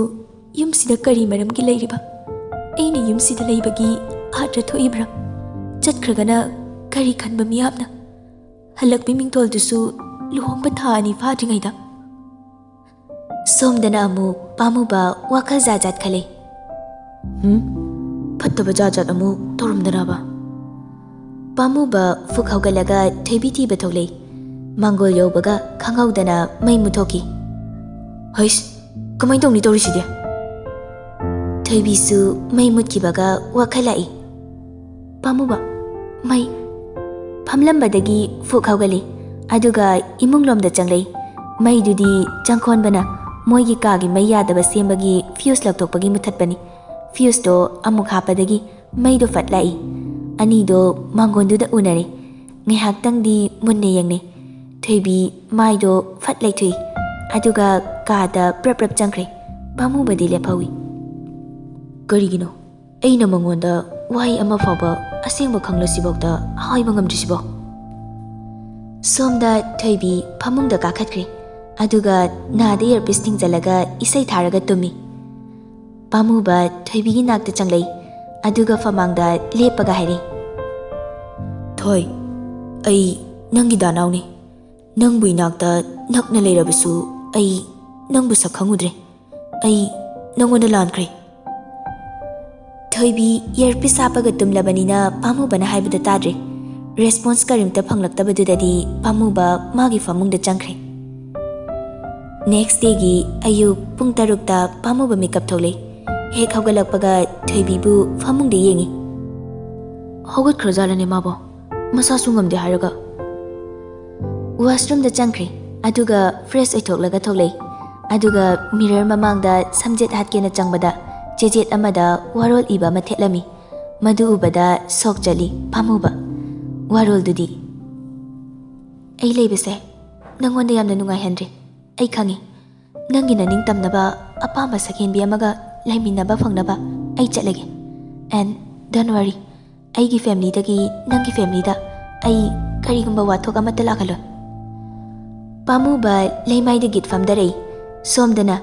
ꯌꯨꯝꯁꯤꯗ ꯀꯔꯤ ꯃꯔꯝꯒꯤ ꯂꯩꯔꯤꯕ? ꯑꯩꯅ ꯌꯨꯝꯁꯤꯗ ꯂꯩꯕꯒꯤ ꯑꯥꯔꯊ ꯊꯣꯛꯏꯕ꯭ꯔꯥ? ꯆꯠꯈ꯭ꯔꯒꯅ ꯀꯔꯤ ꯈꯟꯕ ꯃꯤꯌꯥꯝꯅ? ꯍꯜꯂꯛꯄꯤ ꯃꯤꯡꯊꯣꯜꯗꯨꯁꯨ ꯂꯨꯍꯣꯡꯕ ꯊꯥ 2 ꯐꯥꯗ꯭ꯔꯤꯉꯩꯗ꯫ ꯁꯣꯝꯗꯅ ꯑꯃꯨꯛ ꯄꯥꯝꯃꯨꯕ ꯋꯥꯈꯜ ꯖꯥꯠ ꯖꯥꯠ ꯈꯜꯂꯦ꯫ ꯐꯠꯇꯕ ꯖꯥꯠ ꯖꯥꯠ ꯑꯃꯨꯛ ꯇꯧꯔꯝꯗꯅꯕ? ꯄꯥꯝꯃꯨꯕ ꯐꯨꯛ ꯍꯧꯒꯠꯂꯒ ꯊꯣꯏꯕꯤ ꯊꯤꯕ ꯊꯣꯛꯂꯛꯏ꯫ ꯃꯥꯡꯒꯣꯜ ꯌꯧꯕꯒ ꯈꯪꯍꯧꯗꯅ ꯃꯩ ꯃꯨꯠꯊꯣꯛꯈꯤ꯫ ꯍꯩꯁ, ꯀꯃꯥꯏꯅ ꯇꯧꯅꯤ ꯇꯧꯔꯤꯁꯤꯗꯤ? ꯊꯣꯏꯕꯤꯁꯨ ꯃꯩ ꯃꯨꯠꯈꯤꯕꯒ ꯋꯥꯈꯜ ꯂꯥꯛꯏ꯫ ꯄꯥꯝꯃꯨꯕ ꯃꯩ ꯐꯝꯂꯝꯕꯗꯒꯤ ꯐꯨꯛ ꯍꯧꯒꯠꯂꯤ, ꯑꯗꯨꯒ ꯏꯃꯨꯡꯂꯣꯝꯗ ꯆꯪꯂꯛꯏ꯫ ꯃꯩꯗꯨꯗꯤ ꯆꯪꯈꯣꯟꯕꯅ ꯃꯣꯏꯒꯤ ꯀꯥꯒꯤ ꯃꯩ ꯌꯥꯗꯕ ꯁꯦꯝꯕꯒꯤ ꯐ꯭ꯌꯨꯁ ꯂꯧꯊꯣꯛꯄꯒꯤ ꯃꯨꯊꯠꯄꯅꯤ꯫ ꯐ꯭ꯌꯨꯁꯇꯣ ꯑꯃꯨꯛ ꯍꯥꯞꯄꯗꯒꯤ ꯃꯩꯗꯣ ꯐꯠ ꯂꯥꯛꯏ꯫ ꯑꯅꯤꯗꯣ ꯃꯥꯡꯒꯣꯟꯗꯨꯗ ꯎꯅꯔꯦ꯫ ꯉꯥꯏꯍꯥꯛꯇꯪꯗꯤ ꯃꯨꯟꯅ ꯌꯦꯡꯅꯩ꯫ ꯊꯣꯏꯕꯤ ꯃꯥꯏꯗꯣ ꯐꯠ ꯂꯩꯊꯣꯛꯏ, ꯑꯗꯨꯒ ꯀꯥꯗ ꯄ꯭ꯔꯞ ꯄ꯭ꯔꯞ ꯆꯪꯈ꯭ꯔꯦ꯫ ꯄꯥꯝꯃꯨꯕꯗꯤ ꯂꯦꯞꯍꯧꯏ꯫ ꯀꯔꯤꯒꯤꯅꯣ ꯑꯩꯅ ꯃꯉꯣꯟꯗ ꯋꯥꯍꯩ ꯑꯃ ꯐꯥꯎꯕ ꯑꯁꯦꯡꯕ ꯈꯪꯂꯁꯤꯐꯥꯎꯗ ꯍꯥꯏꯕ ꯉꯝꯗ꯭ꯔꯤꯁꯤꯕꯣ? ꯁꯣꯝꯗ ꯊꯣꯏꯕꯤ ꯐꯃꯨꯡꯗ ꯀꯥꯈꯠꯈ꯭ꯔꯦ, ꯑꯗꯨꯒ ꯅꯥꯗ ꯏꯌꯔꯄꯤꯁ ꯊꯤꯡꯖꯤꯜꯂꯒ ꯏꯁꯩ ꯊꯥꯔꯒ ꯇꯨꯝꯃꯤ꯫ ꯄꯥꯝꯃꯨꯕ ꯊꯣꯏꯕꯤꯒꯤ ꯅꯥꯛꯇ ꯆꯪꯂꯛꯏ, ꯑꯗꯨꯒ ꯐꯃꯥꯡꯗ ꯂꯦꯞꯄꯒ ꯍꯥꯏꯔꯦ, ꯊꯣꯏ, ꯑꯩ ꯅꯪꯒꯤ ꯗꯥꯅꯥꯎꯅꯤ꯫ ꯅꯪꯕꯨ ꯏꯅꯥꯛꯇ ꯅꯛꯅ ꯂꯩꯔꯕꯁꯨ ꯑꯩ ꯅꯪꯕꯨ ꯁꯛ ꯈꯪꯉꯨꯗ꯭ꯔꯦ꯫ ꯑꯩ ꯅꯪꯉꯣꯟꯗ ꯂꯥꯟꯈ꯭ꯔꯦ꯫ ꯊꯣꯏꯕꯤ ꯏꯌꯔꯄꯤꯁ ꯍꯥꯞꯄꯒ ꯇꯨꯝꯂꯕꯅꯤꯅ ꯄꯥꯝꯃꯨꯕꯅ ꯍꯥꯏꯕꯗ ꯇꯥꯗ꯭ꯔꯦ꯫ ꯔꯦꯁꯄꯣꯟꯁ ꯀꯔꯤꯝꯇ ꯐꯪꯂꯛꯇꯕꯗꯨꯗꯗꯤ ꯄꯥꯝꯃꯨꯕ ꯃꯥꯒꯤ ꯐꯃꯨꯡꯗ ꯆꯪꯈ꯭ꯔꯦ꯫ ꯅꯦꯛꯁ ꯗꯦꯒꯤ ꯑꯌꯨꯛ ꯄꯨꯡ 6ꯗ ꯄꯥꯝꯃꯨꯕ ꯃꯤꯀꯞ ꯊꯣꯛꯂꯛꯏ꯫ ꯍꯦꯛ ꯍꯧꯒꯠꯂꯛꯄꯒ ꯊꯣꯏꯕꯤꯕꯨ ꯐꯃꯨꯡꯗ ꯌꯦꯡꯉꯤ꯫ ꯍꯧꯒꯠꯈ꯭ꯔꯖꯥꯠꯂꯅꯦ ꯃꯥꯕꯣ? ꯃꯁꯥꯁꯨ ꯉꯝꯗꯦ ꯍꯥꯏꯔꯒ? ꯋꯥꯁꯔꯨꯝꯗ ꯆꯪꯈ꯭ꯔꯦ, ꯑꯗꯨꯒ ꯐ꯭ꯔꯦꯁ ꯑꯣꯏꯊꯣꯛꯂꯒ ꯊꯣꯛꯂꯛꯏ꯫ ꯑꯗꯨꯒ ꯃꯤꯔꯔ ꯃꯃꯥꯡꯗ ꯁꯝꯖꯦꯠ ꯍꯥꯠꯀꯦꯅ ꯆꯪꯕꯗ ꯆꯦꯖꯦꯠ ꯑꯃꯗ ꯋꯥꯔꯣꯜ ꯏꯕ ꯑꯃ ꯊꯦꯠꯂꯝꯃꯤ꯫ ꯃꯗꯨ ꯎꯕꯗ ꯁꯣꯛ ꯆꯠꯂꯤ ꯄꯥꯝꯃꯨꯕ꯫ ꯋꯥꯔꯣꯜꯗꯨꯗꯤ, ꯑꯩ ꯂꯩꯕꯁꯦ ꯅꯪꯉꯣꯟꯗ ꯌꯥꯝꯅ ꯅꯨꯡꯉꯥꯏꯍꯟꯗ꯭ꯔꯦ꯫ ꯑꯩ ꯈꯪꯉꯤ, ꯅꯪꯒꯤ ꯅꯅꯤꯡꯇꯝꯅꯕ ꯑꯄꯥꯝꯕ ꯁꯛꯍꯦꯟꯕꯤ ꯑꯃꯒ ꯂꯩꯃꯤꯟꯅꯕ ꯐꯪꯅꯕ ꯑꯩ ꯆꯠꯂꯒꯦ꯫ ꯑꯦꯟ ꯗꯣꯟ ꯋꯥꯔꯤ, ꯑꯩꯒꯤ ꯐꯦꯃꯤꯂꯤꯗꯒꯤ ꯅꯪꯒꯤ ꯐꯦꯃꯤꯂꯤꯗ ꯑꯩ ꯀꯔꯤꯒꯨꯝꯕ ꯋꯥꯊꯣꯛ ꯑꯃꯠꯇ ꯂꯥꯛꯍꯜꯂꯣꯏ꯫ ꯄꯥꯝꯃꯨꯕ ꯂꯩꯃꯥꯏꯗ ꯒꯤꯠ ꯐꯝꯗꯔꯛꯏ꯫ ꯁꯣꯝꯗꯅ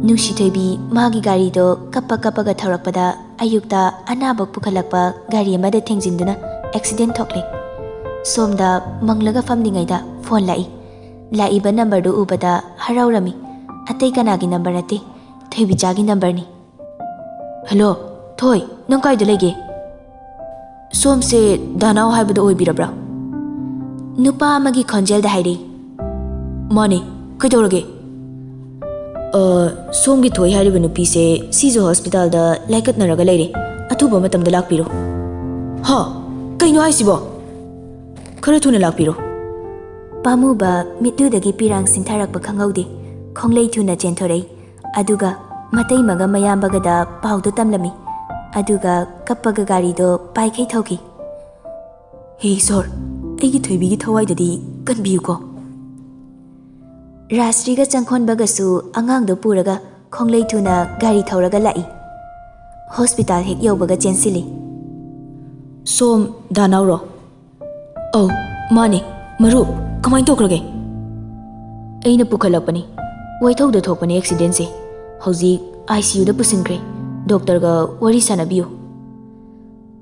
ꯅꯨꯡꯁꯤꯊꯣꯏꯕꯤ ꯃꯥꯒꯤ ꯒꯥꯔꯤꯗꯣ ꯀꯞꯄ ꯀꯞꯄꯒ ꯊꯧꯔꯛꯄꯗ ꯑꯌꯨꯛꯇ ꯑꯅꯥꯕ ꯄꯨꯈꯠꯂꯛꯄ ꯒꯥꯔꯤ ꯑꯃꯗ ꯊꯦꯡꯖꯤꯟꯗꯨꯅ ꯑꯦꯛꯁꯤꯗꯦꯟ ꯊꯣꯛꯂꯦ꯫ ꯁꯣꯝꯗ ꯃꯪꯂꯒ ꯐꯝꯂꯤꯉꯩꯗ ꯐꯣꯟ ꯂꯥꯛꯏ꯫ ꯂꯥꯛꯏꯕ ꯅꯝꯕꯔꯗꯨ ꯎꯕꯗ ꯍꯔꯥꯎꯔꯝꯃꯤ꯫ ꯑꯇꯩ ꯀꯅꯥꯒꯤ ꯅꯝꯕꯔ ꯅꯠꯇꯦ, ꯊꯣꯏꯕꯤꯆꯥꯒꯤ ꯅꯝꯕꯔꯅꯤ꯫ ꯍꯜꯂꯣ ꯊꯣꯏ, ꯅꯪ ꯀꯥꯏꯗ ꯂꯩꯒꯦ? ꯁꯣꯝꯁꯦ ꯗꯥꯅꯥꯎ ꯍꯥꯏꯕꯗꯣ ꯑꯣꯏꯕꯤꯔꯕ꯭ꯔꯥ? ꯅꯨꯄꯥ ꯑꯃꯒꯤ ꯈꯣꯟꯖꯦꯜꯗ ꯍꯥꯏꯔꯛꯏ꯫ ꯃꯥꯅꯦ, ꯀꯩꯗꯧꯔꯒꯦ? ꯁꯣꯝꯒꯤ ꯊꯣꯏ ꯍꯥꯏꯔꯤꯕ ꯅꯨꯄꯤꯁꯦ ꯁꯤꯖ ꯍꯣꯁꯄꯤꯇꯥꯜꯗ ꯂꯥꯏꯀꯠꯅꯔꯒ ꯂꯩꯔꯦ꯫ ꯑꯊꯨꯕ ꯃꯇꯝꯗ ꯂꯥꯛꯄꯤꯔꯣ꯫ ꯍꯥ, ꯀꯩꯅꯣ ꯍꯥꯏꯁꯤꯕꯣ? ꯈꯔ ꯊꯨꯅ ꯂꯥꯛꯄꯤꯔꯣ꯫ ꯄꯥꯝꯃꯨꯕ ꯃꯤꯠꯂꯨꯗꯒꯤ ꯄꯤꯔꯥꯡ ꯁꯤꯟꯊꯔꯛꯄ ꯈꯪꯍꯧꯗꯦ꯫ ꯈꯣꯡꯂꯩ ꯊꯨꯅ ꯆꯦꯟꯊꯣꯔꯛꯏ, ꯑꯗꯨꯒ ꯃꯇꯩꯃꯒ ꯃꯌꯥꯝꯕꯒꯗ ꯄꯥꯎꯗꯣ ꯇꯝꯂꯝꯃꯤ꯫ ꯑꯗꯨꯒ ꯀꯞꯄꯒ ꯒꯥꯔꯤꯗꯣ ꯄꯥꯏꯈꯩ ꯊꯧꯈꯤ꯫ ꯍꯦ ꯏꯁꯣꯔ, ꯑꯩꯒꯤ ꯊꯣꯏꯕꯤꯒꯤ ꯊꯋꯥꯏꯗꯗꯤ ꯀꯟꯕꯤꯌꯨꯀꯣ꯫ ꯔꯥꯁꯇ꯭ꯔꯤꯒ ꯆꯪꯈꯣꯟꯕꯒꯁꯨ ꯑꯉꯥꯡꯗꯣ ꯄꯨꯔꯒ ꯈꯣꯡꯂꯩ ꯊꯨꯅ ꯒꯥꯔꯤ ꯊꯧꯔꯒ ꯂꯥꯛꯏ꯫ ꯍꯣꯁꯄꯤꯇꯥꯜ ꯍꯦꯛ ꯌꯧꯕꯒ ꯆꯦꯟꯁꯤꯜꯂꯤ꯫ ꯁꯣꯝ ꯗꯥꯅꯥꯎꯔꯣ? ꯑꯧ ꯃꯥꯅꯦ, ꯃꯔꯨꯞ ꯀꯃꯥꯏꯅ ꯇꯧꯈ꯭ꯔꯒꯦ? ꯑꯩꯅ ꯄꯨꯈꯠꯂꯛꯄꯅꯤ, ꯋꯥꯏꯊꯧꯗ ꯊꯣꯛꯄꯅꯤ ꯑꯦꯛꯁꯤꯗꯦꯟꯁꯦ꯫ ꯍꯧꯖꯤꯛ ICUꯗ ꯄꯨꯁꯤꯟꯈ꯭ꯔꯦ꯫ ꯗꯣꯛꯇꯔꯒ ꯋꯥꯔꯤ ꯁꯥꯟꯅꯕꯤꯌꯨ꯫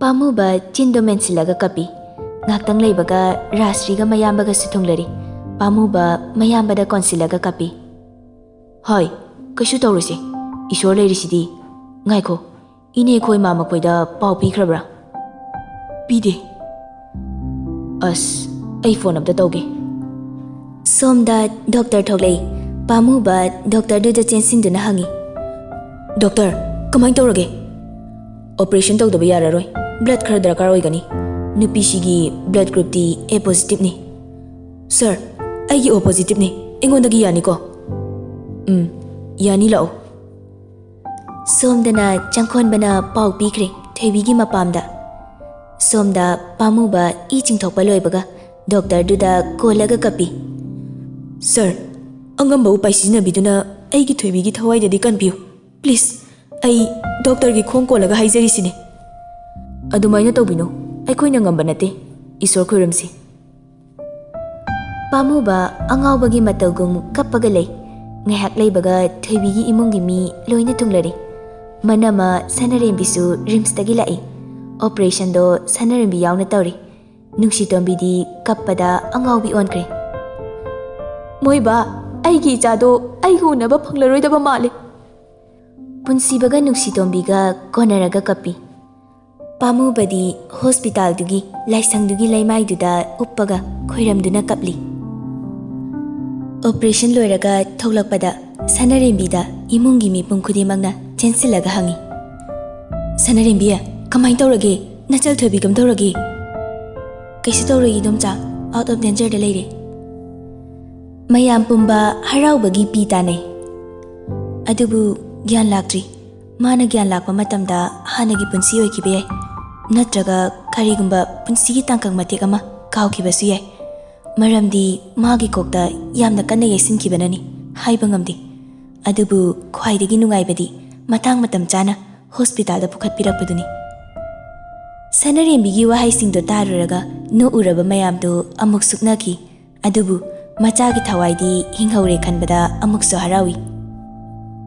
ꯄꯥꯝꯃꯨꯕ ꯆꯤꯟꯗꯣ ꯃꯦꯟꯁꯤꯜꯂꯒ ꯀꯞꯄꯤ꯫ ꯉꯥꯛꯇꯪ ꯂꯩꯕꯒ ꯔꯥꯁꯇ꯭ꯔꯤꯒ ꯃꯌꯥꯝꯕꯒꯁꯨ ꯊꯨꯡꯂꯔꯤ꯫ ꯄꯥꯝꯃꯨꯕ ꯃꯌꯥꯝꯕꯗ ꯀꯣꯟꯁꯤꯜꯂꯒ ꯀꯞꯄꯤ꯫ ꯍꯣꯏ, ꯀꯩꯁꯨ ꯇꯧꯔꯣꯏꯁꯦ, ꯏꯁꯣꯔ ꯂꯩꯔꯤꯁꯤꯗꯤ꯫ ꯉꯥꯏꯈꯣ, ꯏꯅꯦ ꯈꯣꯏ ꯃꯥꯃ ꯈꯣꯏꯗ ꯄꯥꯎ ꯄꯤꯈ꯭ꯔꯕ꯭ꯔꯥ? ꯄꯤꯗꯦ꯫ ꯑꯁ, ꯑꯩ ꯐꯣꯟ ꯑꯝꯇ ꯇꯧꯒꯦ꯫ ꯁꯣꯝꯗ ꯗꯣꯛꯇꯔ ꯊꯣꯛꯂꯛꯏ꯫ ꯄꯥꯝꯃꯨꯕ ꯗꯣꯛꯇꯔꯗꯨꯗ ꯆꯦꯟꯁꯤꯟꯗꯨꯅ ꯍꯪꯉꯤ꯫ ꯗꯣꯛꯇꯔ, ꯀꯃꯥꯏꯅ ꯇꯧꯔꯒꯦ? operation tawdaba yararoi blood khara darkar oigani nupi sigi blood group di A positive ni sir aigi O positive ni engondagi yani ko yani lao somdana changkhon bana pau pikre thoibi gi mapamda somda pamuba I chingthokpa loibaga doctor duda kolaga kapi sir angamba upai sijinabiduna aigi thoibi gi thawai dadi kanpiu please ai doctor gi khong kolaga haijari sine adumaina tawbino aikhoina ngamba nate isor khoiramsi pamuba angawbagi matagum kappaga lei ngahak leibaga thoibi gi imungi mi loina tunglari manama sanarembisu rims tagi lai operation do sanarembi yauna tawri nungsitombi di kappada angawbi onkre moiba aigi chado aigu naba phanglaroidaba male punsibaga nungsitombiga konaraga kapi pamubadi hospital dugi laisang dugi laimai duda uppaga khoiramduna kapli operation loiraga tholakpada sanarembida imungi mi pungkhudi magna chensilaga hangi sanarembiya kamai tawrage nachal thobi gam tawrage kaisi tawragi domcha out of danger da leire mayam pumba haraubagi pi tanai adubu gyan laktri mana gyan lakpa matamda hanagi punsi oikibe yai natraga karigumba punsigi tangkang matek ama kaukhibasu yai maramdi magi kokta yamna kanna yaisinkibanani haiba ngamdi adubu khwaidagi nungaibadi matang matam chana hospital da pukhatpirakpaduni sanarembigi wahaisingdo taruraga no uraba mayamdo amuk suknaki adubu machagi thawaidi hinghaure khanbada amukso harawi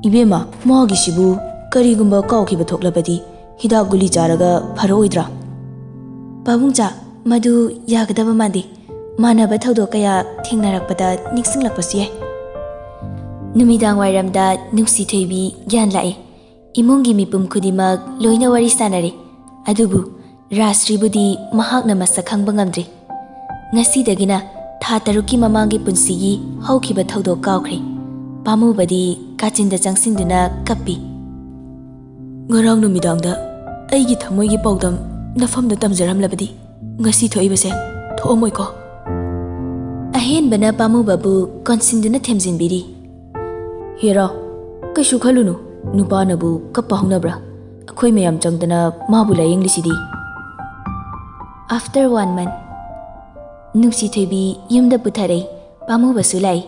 ibema magi sibu karigumba kaukhiba thoklabadi hidak guli charaga pharoidra pabungcha madu yagadaba mandi manaba thaudo kaya thengnarakpada ningsinglakpasu yai numidang wairamda nungsi thoibi gyan lai imungi mipum khudimak loina wari sanare adubu rasribudi mahakna masak khangba ngamdri ngasi dagina tha taruki mamangi punsigi haukiba thaudo kawkhre pamubadi kachinda changsinduna kappi ngarang numidangda aigi thamoigi paudam nafamda tamjaramlabadi ngasi thoibase thomoy ko ahen bana pamubabu konsinduna themjinbiri hera kaishu khalunu nupanabu kappa hongnabra akhoi mayam changdana mabu layenglisidi after 1 month nungsi thoibi yumda putharei pamubasu lai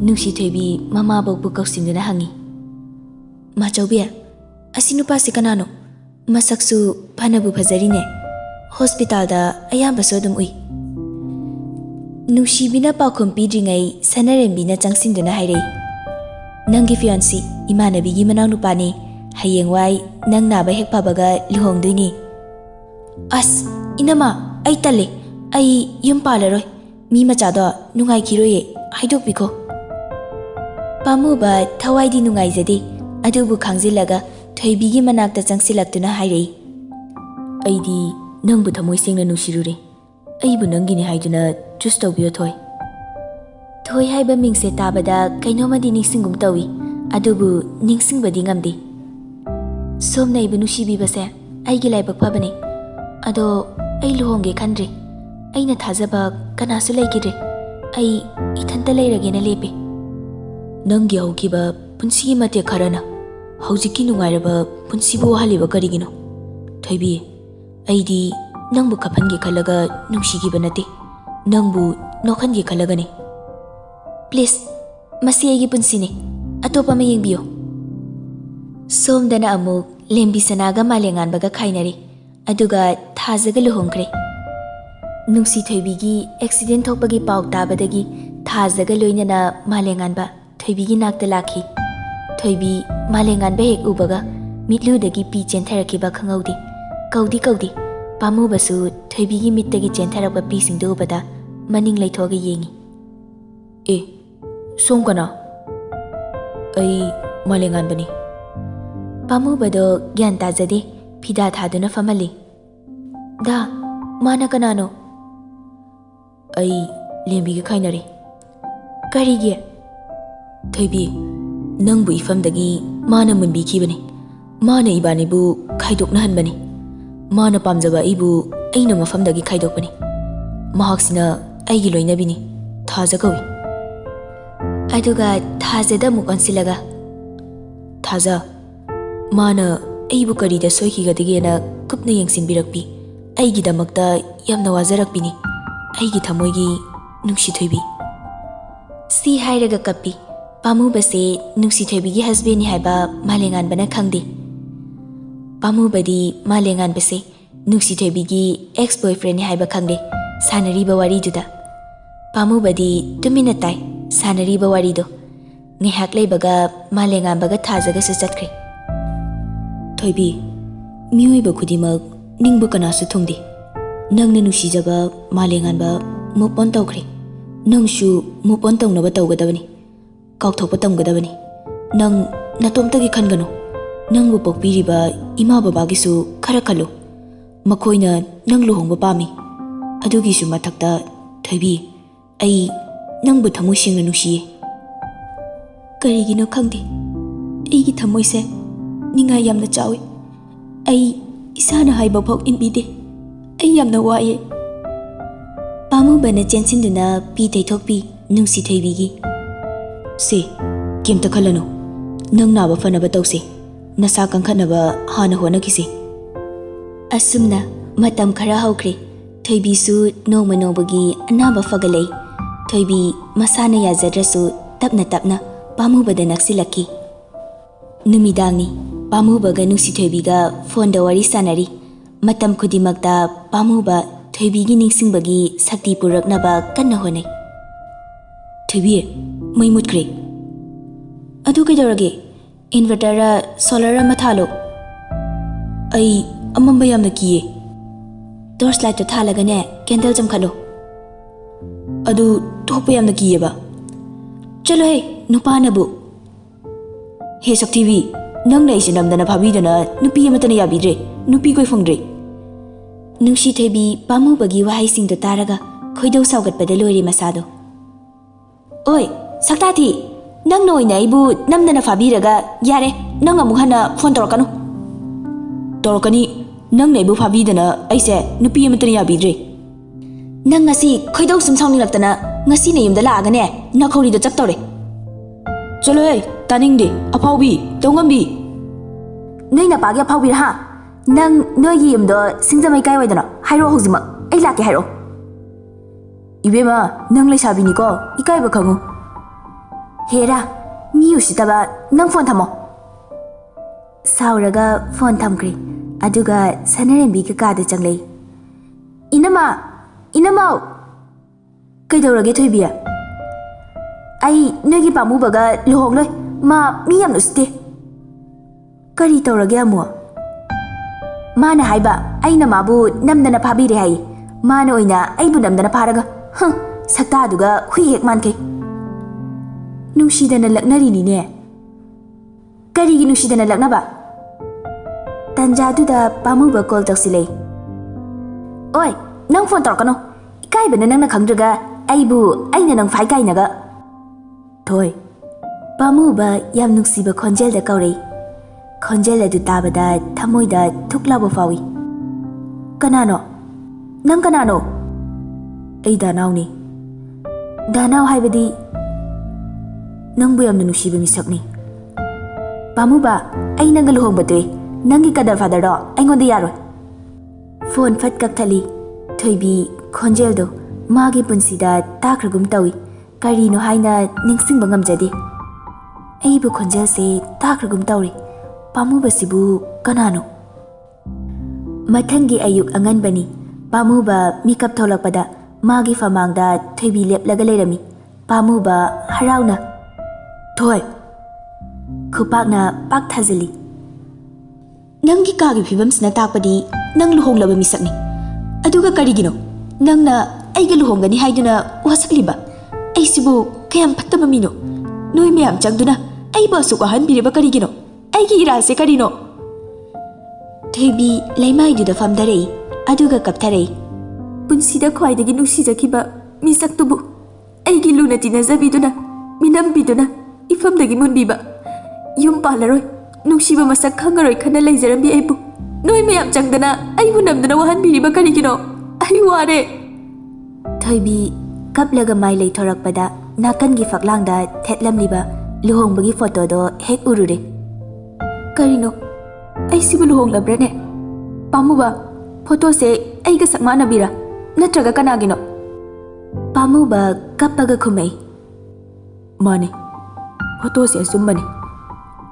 nungsi thoibi mama bobu kausinduna hangi machaubiya asi nupasi kanano masaksu phanabu phajarine hospital da ayamba sodum ui nungsibina pakhum pidringai sanarembina changsinduna hairei nangi fiancé imanabigi manang nupani hayengwai nang naba hek pabaga luhongdoini as inama ai tale ai yum palaroi mi machada nungai kiroye haidok biko pamuba thawaidi nungai jade adubu khangjilaga thoibigi manakta changsilaktuna hairei aidi nangbu thamoi sengna nusirure aibu nangini haiduna just tawbiyo thoi thoi haiba mingse tabada kainomadi ningsingum tawi adubu ningsingbadi ngamdi somna ibu nusibibase aigi laibak phabane ado ai luhongge khandre aina thajaba kanasu laigire ai ithanta lairagena lepe nangi haukiba punsi mate kharana haujiki nungairaba punsibu haliba karigino thoibi aidi nangbu khaphange khalaga nungsigiba nate nangbu nokhange khalagani please masi aigi punsine atopa ma yengbiyo somdana amuk lembisanaga malenganbaga khainari aduga thajaga luhongkre nungsi thoibigi accident thokpagi pau tabadagi thajaga loinana malenganba thoibigi nakta lakhi thoibi malenganba hek ubaga mitludagi pi chentharakiba khangaudi kaudi pamubasu thoibigi mittagi chentharakiba pi singdo ubada maning laithoga yengi e somkana ai malenganbani pamubado gyan tajade phida thaduna famali da mana kanano ai lembi ga khainare karige thoibi nangbu ifamdagi mana munbi khibani mana ibani bu khai ꯈꯥꯏꯗꯣꯛꯅꯍꯟꯕꯅꯤ ꯃꯥꯅ ꯄꯥꯝꯖꯕ ꯑꯩꯕꯨ ꯑꯩꯅ ꯃꯐꯝꯗꯒꯤ ꯈꯥꯏꯗꯣꯛꯄꯅꯤ ꯃꯍꯥꯛꯁꯤꯅ ꯑꯩꯒꯤ ꯂꯣꯏꯅꯕꯤꯅꯤ ꯊꯥꯖ ꯀꯧꯏ ꯑꯗꯨꯒ ꯊꯥꯖꯗ ꯑꯃꯨꯛ ꯑꯣꯟꯁꯤꯜꯂꯒ ꯊꯥꯖ ꯃꯥꯅ ꯑꯩꯕꯨ ꯀꯔꯤꯗ ꯁꯣꯏꯈꯤꯒꯗꯒꯦꯅ ꯀꯨꯞꯅ ꯌꯦꯡꯁꯤꯟꯕꯤꯔꯛꯄꯤ ꯑꯩꯒꯤꯗꯃꯛꯇ ꯌꯥꯝꯅ ꯋꯥꯖꯔꯛꯄꯤꯅꯤ ꯑꯩꯒꯤ ꯊꯃꯣꯏꯒꯤ ꯅꯨꯡꯁꯤꯊꯣꯏꯕꯤ ꯁꯤ ꯍꯥꯏꯔꯒ ꯀꯞꯄꯤ ꯄꯥꯝꯃꯨꯕꯁꯦ ꯅꯨꯡꯁꯤꯊꯣꯏꯕꯤꯒꯤ ꯍꯁꯕꯦꯟꯅꯤ ꯍꯥꯏꯕ ꯃꯥꯂꯦꯝꯉꯥꯟꯕꯅ ꯈꯪꯗꯦ ꯄꯥꯝꯃꯨꯕꯗꯤ ꯃꯥꯂꯦꯝꯉꯥꯟꯕꯁꯦ ꯅꯨꯡꯁꯤꯊꯣꯏꯕꯤꯒꯤ ꯑꯦꯛꯁ ꯕꯣꯏꯐ꯭ꯔꯦꯟꯅꯤ ꯍꯥꯏꯕ ꯈꯪꯗꯦ ꯁꯥꯟꯅꯔꯤꯕ ꯋꯥꯔꯤꯗꯨꯗ ꯄꯥꯝꯃꯨꯕꯗꯤ ꯇꯨꯃꯤꯟꯅ ꯇꯥꯏ ꯁꯥꯟꯅꯔꯤꯕ ꯋꯥꯔꯤꯗꯣ ꯉꯥꯏꯍꯥꯛ ꯂꯩꯕꯒ ꯃꯥꯂꯦꯝꯉꯥꯟꯕꯒ ꯊꯥꯖꯒꯁꯨ ꯆꯠꯈ꯭ꯔꯦ ꯊꯣꯏꯕꯤ ꯃꯤꯑꯣꯏꯕ ꯈꯨꯗꯤꯡꯃꯛ ꯅꯤꯡꯕ ꯀꯅꯥꯁꯨ ꯊꯨꯡꯗꯦ ꯅꯪꯅ ꯅꯨꯡꯁꯤꯖꯕ ꯃꯥꯂꯦꯝꯉꯥꯟꯕ ꯃꯨꯞ ꯑꯣꯟ ꯇꯧꯈ꯭ꯔꯦ ꯅꯪꯁꯨ ꯃꯨꯞ ꯑꯣꯟ ꯇꯧꯅꯕ ꯇꯧꯒꯗꯕꯅꯤ ꯀꯥꯎꯊꯣꯛꯄ ꯇꯝꯒꯗꯕꯅꯤ ꯅꯪ ꯅꯇꯣꯝꯇꯒꯤ ꯈꯟꯒꯅꯨ ꯅꯪꯕꯨ ꯄꯣꯛꯄꯤꯔꯤꯕ ꯏꯃꯥ ꯕꯕꯥꯒꯤꯁꯨ ꯈꯔ ꯈꯜꯂꯨ ꯃꯈꯣꯏꯅ ꯅꯪ ꯂꯨꯍꯣꯡꯕ ꯄꯥꯝꯃꯤ ꯑꯗꯨꯒꯤꯁꯨ ꯃꯊꯛꯇ ꯊꯣꯏꯕꯤ ꯑꯩ ꯅꯪꯕꯨ ꯊꯃꯣꯏ ꯁꯦꯡꯅ ꯅꯨꯡꯁꯤꯌꯦ ꯀꯔꯤꯒꯤꯅꯣ ꯈꯪꯗꯦ ꯑꯩꯒꯤ ꯊꯃꯣꯏꯁꯦ ꯅꯤꯡꯉꯥꯏ ꯌꯥꯝꯅ ꯆꯥꯎꯏ ꯑꯩ ꯏꯁꯥꯅ ꯍꯥꯏꯕ ꯐꯥꯎ ꯏꯟꯕꯤꯗꯦ ꯑꯩ ꯌꯥꯝꯅ ꯋꯥꯏꯑꯦ ꯄꯥꯝꯃꯨꯕꯅ ꯆꯦꯟꯁꯤꯟꯗꯨꯅ ꯄꯤ ꯇꯩꯊꯣꯛꯄꯤ ꯅꯨꯡꯁꯤꯊꯣꯏꯕꯤꯒꯤ ꯁꯤ ꯀꯩꯝꯇ ꯈꯜꯂꯅꯨ ꯅꯪ ꯅꯥꯕ ꯐꯅꯕ ꯇꯧꯁꯦ ꯅꯁꯥ ꯀꯟꯈꯠꯅꯕ ꯍꯥꯟꯅ ꯍꯣꯠꯅꯈꯤꯁꯤ ꯑꯁꯨꯝꯅ ꯃꯇꯝ ꯈꯔ ꯍꯧꯈ꯭ꯔꯦ ꯊꯣꯏꯕꯤꯁꯨ ꯅꯣꯡꯃ ꯅꯣꯡꯃꯒꯤ ꯑꯅꯥꯕ ꯐꯒꯠꯂꯛꯏ ꯊꯣꯏꯕꯤ ꯃꯁꯥꯅ ꯌꯥꯖꯗ꯭ꯔꯁꯨ ꯇꯞꯅ ꯇꯞꯅ ꯄꯥꯝꯃꯨꯕꯗ ꯅꯛꯁꯤꯜꯂꯛꯈꯤ ꯅꯨꯃꯤꯗꯥꯡꯅꯤ ꯄꯥꯝꯃꯨꯕꯒ ꯅꯨꯡꯁꯤꯊꯣꯏꯕꯤꯒ ꯐꯣꯟꯗ ꯋꯥꯔꯤ ꯁꯥꯟꯅꯔꯤ ꯃꯇꯝ ꯈꯨꯗꯤꯡꯃꯛꯇ ꯄꯥꯝꯃꯨꯕ ꯊꯣꯏꯕꯤꯒꯤ ꯅꯤꯡꯁꯤꯡꯕꯒꯤ ꯁꯛꯇꯤ ꯄꯨꯔꯛꯅꯕ ꯀꯟꯅ ꯍꯣꯠꯅꯩ ꯊꯣꯏꯕꯤ ꯃꯩ ꯃꯨꯠꯈ꯭ꯔꯦ ꯑꯗꯨ ꯀꯩꯗꯧꯔꯒꯦ ꯏꯟꯚꯔꯇꯔ ꯁꯣꯂꯔ ꯑꯃ ꯊꯥꯜꯂꯣ ꯑꯩ ꯑꯃꯝꯕ ꯌꯥꯝꯅ ꯀꯤꯌꯦ ꯇꯣꯔꯆ ꯂꯥꯏꯠꯇꯣ ꯊꯥꯜꯂꯒꯅꯦ ꯀꯦꯟꯗꯜ ꯆꯝꯈꯠꯂꯣ ꯑꯗꯨ ꯊꯣꯛꯄ ꯌꯥꯝꯅ ꯀꯤꯌꯦꯕ ꯆꯠꯂꯣꯍꯦ ꯅꯨꯄꯥꯅꯕꯨ ꯍꯦ ꯁꯛꯊꯤꯕꯤ ꯅꯪꯅ ꯑꯩꯁꯦ ꯅꯝꯗꯅ ꯐꯥꯕꯤꯗꯅ ꯅꯨꯄꯤ ꯑꯃꯠꯇꯅ ꯌꯥꯕꯤꯗ꯭ꯔꯦ ꯅꯨꯄꯤ ꯀꯣꯏ ꯐꯪꯗ꯭ꯔꯦ ꯅꯨꯡꯁꯤꯊꯣꯏꯕꯤ ꯄꯥꯝꯃꯨꯕꯒꯤ ꯋꯥꯍꯩꯁꯤꯡꯗꯣ ꯇꯥꯔꯒ ꯈꯣꯏꯗꯧ ꯁꯥꯎꯒꯠꯄꯗ ꯂꯣꯏꯔꯦ ꯃꯁꯥꯗꯣ ꯑꯣꯏ ꯁꯛꯇꯥꯊꯤ ꯅꯪꯅ ꯑꯣꯏꯅ ꯑꯩꯕꯨ ꯅꯝꯗꯅ ꯐꯥꯕꯤꯔꯒ ꯌꯥꯔꯦ ꯅꯪ ꯑꯃꯨꯛ ꯍꯟꯅ ꯐꯣꯟ ꯇꯧꯔꯛꯀꯅꯨ ꯇꯧꯔꯛꯀꯅꯤ ꯅꯪꯅ ꯑꯩꯕꯨ ꯐꯥꯕꯤꯗꯅ ꯑꯩꯁꯦ ꯅꯨꯄꯤ ꯑꯃꯠꯇꯅ ꯌꯥꯕꯤꯗ꯭ꯔꯦ ꯅꯪ ꯉꯁꯤ ꯈꯣꯏꯗꯧ ꯁꯨꯝ ꯁꯥꯎꯅꯤꯡꯂꯛꯇꯅ ꯉꯁꯤꯅ ꯌꯨꯝꯗ ꯂꯥꯛꯑꯒꯅꯦ ꯅꯈꯧꯔꯤꯗꯣ ꯆꯞ ꯇꯧꯔꯦ ꯆꯠꯂꯣꯍꯦ ꯇꯥꯅꯤꯡꯗꯦ ꯑꯐꯥꯎꯕꯤ ꯇꯧꯉꯝꯕꯤ ꯅꯣꯏ ꯅꯄꯥꯒꯤ ꯑꯐꯥꯎꯕꯤꯔ ꯍꯥ ꯅꯪ ꯅꯣꯏꯒꯤ ꯌꯨꯝꯗꯣ ꯁꯤꯡꯖꯃꯩ ꯀꯥꯏꯋꯥꯏꯗꯅꯣ ꯍꯥꯏꯔꯛꯑꯣ ꯍꯧꯖꯤꯛꯃꯛ ꯑꯩ ꯂꯥꯛꯀꯦ ꯍꯥꯏꯔꯛꯑꯣ 이베마 ꯅꯪ ꯂꯩꯁꯥꯕꯤꯅꯤꯀꯣ 이까이ꯕ ꯈꯪꯉꯨ ꯍꯦꯔꯥ ꯃꯤ ꯎꯁꯤꯠꯇꯕ ꯅꯪ ꯐꯣꯟ ꯊꯝꯃꯣ ꯁꯥꯎꯔꯒ ꯐꯣꯟ ꯊꯝꯈ꯭ꯔꯦ ꯑꯗꯨꯒ ꯁꯅꯔꯦꯝꯕꯤꯒ ꯀꯥꯗ ꯆꯪꯂꯛꯏ 이놈아 ꯀꯩꯗꯧꯔꯒꯦ ꯊꯣꯏꯕꯤ ꯑꯩ ꯅꯣꯏꯒꯤ ꯄꯥꯝꯃꯨꯕꯒ ꯂꯨꯍꯣꯡꯂꯣꯏ ꯃꯥ ꯃꯤ ꯌꯥꯝꯅ ꯎꯁꯤꯠꯇꯦ ꯀꯔꯤ ꯇꯧꯔꯒꯦ ꯑꯃꯨꯛ ꯃꯥꯅ ꯍꯥꯏꯕ ꯑꯩꯅ ꯃꯥꯕꯨ ꯅꯝꯗꯅ ꯐꯥꯕꯤꯔꯦ ꯍꯥꯏꯌꯦ ꯃꯥꯅ ꯑꯣꯏꯅ ꯑꯩꯕꯨ ꯅꯝꯗꯅ ꯐꯥꯔꯒ ꯁꯛꯇꯥꯗꯨꯒ ꯍꯨꯏ ꯍꯦꯛ ꯃꯥꯟꯈꯩ ꯅꯨꯡꯁꯤꯗꯅ ꯂꯛꯅꯔꯤꯅꯤꯅꯦ ꯀꯔꯤꯒꯤ ꯅꯨꯡꯁꯤꯗꯅ ꯂꯛꯅꯕ ꯇꯟꯖꯥꯗꯨꯗ ꯄꯥꯝꯃꯨꯕ ꯀꯣꯜ ꯇꯧꯁꯤꯜꯂꯛꯏ ꯑꯣꯏ ꯅꯪ ꯐꯣꯟ ꯇꯧꯔꯛꯀꯅꯣ ꯏꯀꯥꯏꯕꯅ ꯅꯪꯅ ꯈꯪꯗ꯭ꯔꯒ ꯑꯩꯕꯨ ꯑꯩꯅ ꯅꯪ ꯐꯥꯏ ꯀꯥꯏꯅꯒ ꯊꯣꯏ ꯄꯥꯝꯃꯨꯕ ꯌꯥꯝ ꯅꯨꯡꯁꯤꯕ ꯈꯣꯟꯖꯦꯜꯗ ꯀꯧꯔꯛꯏ ꯈꯣꯟꯖꯦꯜ ꯑꯗꯨ ꯇꯥꯕꯗ ꯊꯃꯣꯏꯗ ꯊꯨꯛ ꯂꯥꯎꯕ ꯐꯥꯎꯏ ꯀꯅꯥꯅꯣ ꯅꯪ ꯀꯅꯥꯅꯣ ꯑꯩ ꯗꯥꯅꯥꯎꯅꯤ ꯗꯥꯅꯥꯎ ꯍꯥꯏꯕꯗꯤ ꯅꯪꯕꯨ ꯌꯥꯝꯅ ꯅꯨꯡꯁꯤꯕ ꯃꯤꯁꯛꯅꯤ ꯄꯥꯝꯃꯨꯕ ꯑꯩ ꯅꯪꯒ ꯂꯨꯍꯣꯡꯕ ꯇꯣꯛꯏ ꯅꯪꯒꯤ ꯀꯗꯔ ꯐꯥꯗꯔꯗꯣ ꯑꯩꯉꯣꯟꯗ ꯌꯥꯔꯣꯏ ꯐꯣꯟ ꯐꯠ ꯀꯛꯊꯠꯂꯤ ꯊꯣꯏꯕꯤ ꯈꯣꯟꯖꯦꯜꯗꯣ ꯃꯥꯒꯤ ꯄꯨꯟꯁꯤꯗ ꯇꯥꯈ꯭ꯔꯒꯨꯝ ꯇꯧꯏ ꯀꯔꯤꯅꯣ ꯍꯥꯏꯅ ꯅꯤꯡꯁꯤꯡꯕ ꯉꯝꯖꯗꯦ ꯑꯩꯕꯨ ꯈꯣꯟꯖꯦꯜꯁꯦ ꯇꯥꯈ꯭ꯔꯒꯨꯝ ꯇꯧꯔꯤ ꯄꯥꯝꯃꯨꯕꯁꯤꯕꯨ ꯀꯅꯥꯅꯣ ꯃꯊꯪꯒꯤ ꯑꯌꯨꯛ ꯑꯉꯟꯕꯅꯤ ꯄꯥꯝꯃꯨꯕ ꯃꯤꯀꯞ ꯊꯣꯛꯂꯛꯄꯗ ꯃꯥꯒꯤ ꯐꯃꯥꯡꯗ ꯊꯣꯏꯕꯤ ꯂꯦꯞꯂꯒ ꯂꯩꯔꯝꯃꯤ ꯄꯥꯝꯃꯨꯕ ꯍꯔꯥꯎꯅ ꯊꯣꯏ ꯈꯨꯄꯥꯛꯅ ꯄꯥꯛ ꯊꯥꯖꯤꯜꯂꯤ ꯅꯪꯒꯤ ꯀꯥꯒꯤ ꯐꯤꯕꯝꯁꯤꯅ ꯇꯥꯛꯄꯗꯤ ꯅꯪ ꯂꯨꯍꯣꯡꯂꯕ ꯃꯤꯁꯛꯅꯤ ꯑꯗꯨꯒ ꯀꯔꯤꯒꯤꯅꯣ ꯅꯪꯅ ꯑꯩꯒ ꯂꯨꯍꯣꯡꯒꯅꯤ ꯍꯥꯏꯗꯨꯅ ꯋꯥꯁꯛꯂꯤꯕ ꯑꯩꯁꯤꯕꯨ ꯀꯌꯥꯝ ꯐꯠꯇꯕ ꯃꯤꯅꯣ ꯅꯣꯏ ꯃꯌꯥꯝ ꯆꯪꯗꯨꯅ ꯑꯩꯕꯨ ꯑꯁꯨꯛ ꯋꯥꯍꯟꯕꯤꯔꯤꯕ ꯀꯔꯤꯒꯤꯅꯣ ꯑꯩꯒꯤ ꯏꯔꯥꯜꯁꯦ ꯀꯔꯤꯅꯣ ꯊꯣꯏꯕꯤ ꯂꯩꯃꯥꯏꯗꯨꯗ ꯐꯝꯊꯔꯛꯏ ꯑꯗꯨꯒ ꯀꯞꯊꯔꯛꯏ ꯄꯨꯟꯁꯤꯗ ꯈ꯭ꯋꯥꯏꯗꯒꯤ ꯅꯨꯡꯁꯤꯖꯈꯤꯕ ꯃꯤꯁꯛꯇꯨꯕꯨ ꯑꯩꯒꯤ ꯂꯨꯅ ꯇꯤꯟꯅꯖꯕꯤꯗꯨꯅ ꯃꯤꯅꯝꯕꯤꯗꯨꯅ ꯏꯐꯝꯗꯒꯤ ꯃꯨꯟꯕꯤꯕ ꯌꯨꯝ ꯄꯥꯜꯂꯔꯣꯏ ꯅꯨꯡꯁꯤꯕ ꯃꯁꯛ ꯈꯪꯉꯔꯣꯏ ꯈꯟꯅ ꯂꯩꯖꯔꯝꯕꯤ ꯑꯩꯕꯨ Noi mayam changdana ai bu namdana wahan biriba karigino ai ware Thoibi kaplaga mai lei thorakpada nakan gi faklangda thetlamliba luhongbagi photo do hek urure Karino ai sibu luhonglabrane Pamuba photo se ai ga sakmana bira natraga kanagino Pamuba kapaga khumai Mane photo se sumbani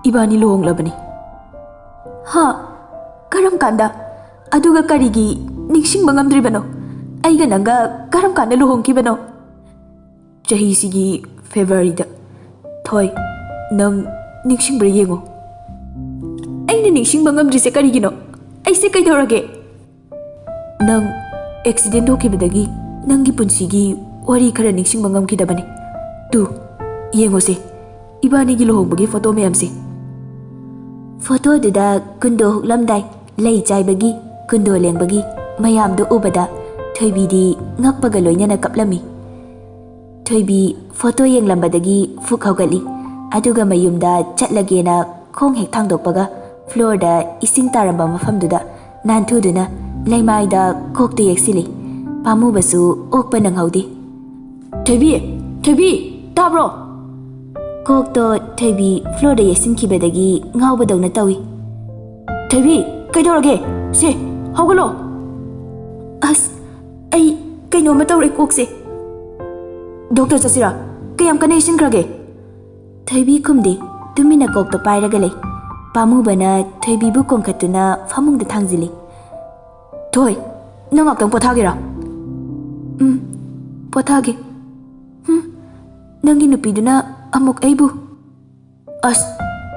Ibani luhonglabani Ha karam kanda aduga karigi ningsing bangamdribano aiga nanga karam kanda luhongkibano chahi sigi February da Thoi nang ningsing bra yengo aina ningsing bangamdrise karigino aise kaidorage nang accident hokibadagi nangi punsigi wari khara ningsing bangamkidabani tu yengo se ibani gi luhongbagi photo mayamse Photo duda kundo huklamdai lei chaibagi kundo lengbagi mayamdo ubada Thoibi di ngakpaga loinana kaplami Thoibi photo yenglambadagi fuk haugali aduga mayumda chatlagena khong hek thangdokpaga floor da ising taramba mafamduda nanthuduna leimaida kokte yeksili pamubasu okpa nanghaudi Thoibi tabro Kokto Thoibi floor da yeksinkibadagi ngaubadawna tawi Thoibi kaidorage se hawgalo As ai kainoma tawre kokse Doctor chasira kayam connection krage Thoibi khumdi tumina kokto pairaga lei pamubana Thoibi bu kongkhatuna famungda thangjili Thoi nang aktang pothagera pothage nangi nupiduna amok aibu As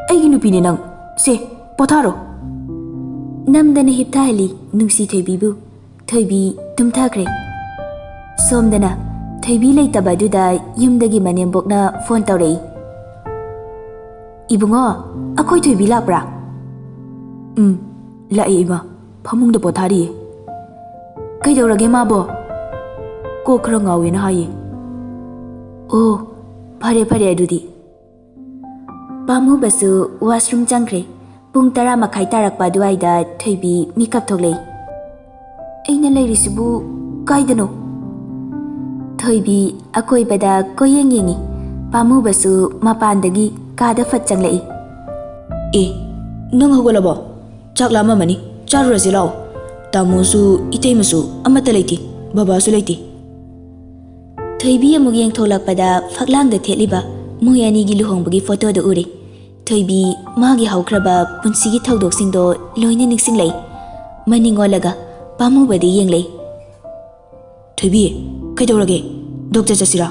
aigi nupine nang se potharo Namdana hipthali nungsi Thoibibu Thoibi tumthakre Somdana Thoibi leitaba duda yumdagi manembokna phone tawrei Ibungo akhoi Thoibi lakbra Lai ima phamungda pothari Kaidorage mabo Ko khara ngawena haye Oh Pare adudi Pamu basu washroom changkre Pung tara makai tarakpa duaida Thoibi mikap thoklei Aina leirisibu kaidano Thoibi akoi bada koyeng yengi Pamu basu mapandagi kada fat changlei Nang hawgalabo Chaklama mani charurazi lao Tamusu itaimusu amata leiti Babasu leiti Thoibi amug yeng tholakpada faklangda thetliba moyani gi luhongbagi photo da uri Thoibi magi haukraba punsigi thaudoksingo loina ningsinglei maningolaga pamubadi yenglei Thoibi kaidorage doctor chasira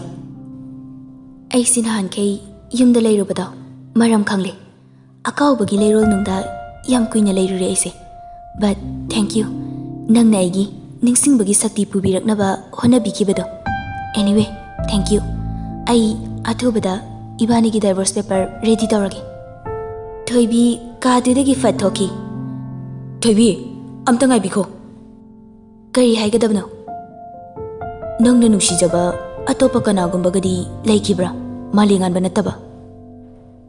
Aisin hankei yumda leirubada maram khangle akawbagi leirol nungda yam kuina leirure aise but thank you nangna aigi ningsingbagi sakti pubiraknaba honabikibado Anyway, thank you. Ai athubada ibani gi divorce paper ready tawrage. Thoibi kadudagi fat thoki. Thoibi amta ngai bikho. Kari haigadabno. Nangna nungsijaba atopa kanagumba gadi laikibra malingan banataba.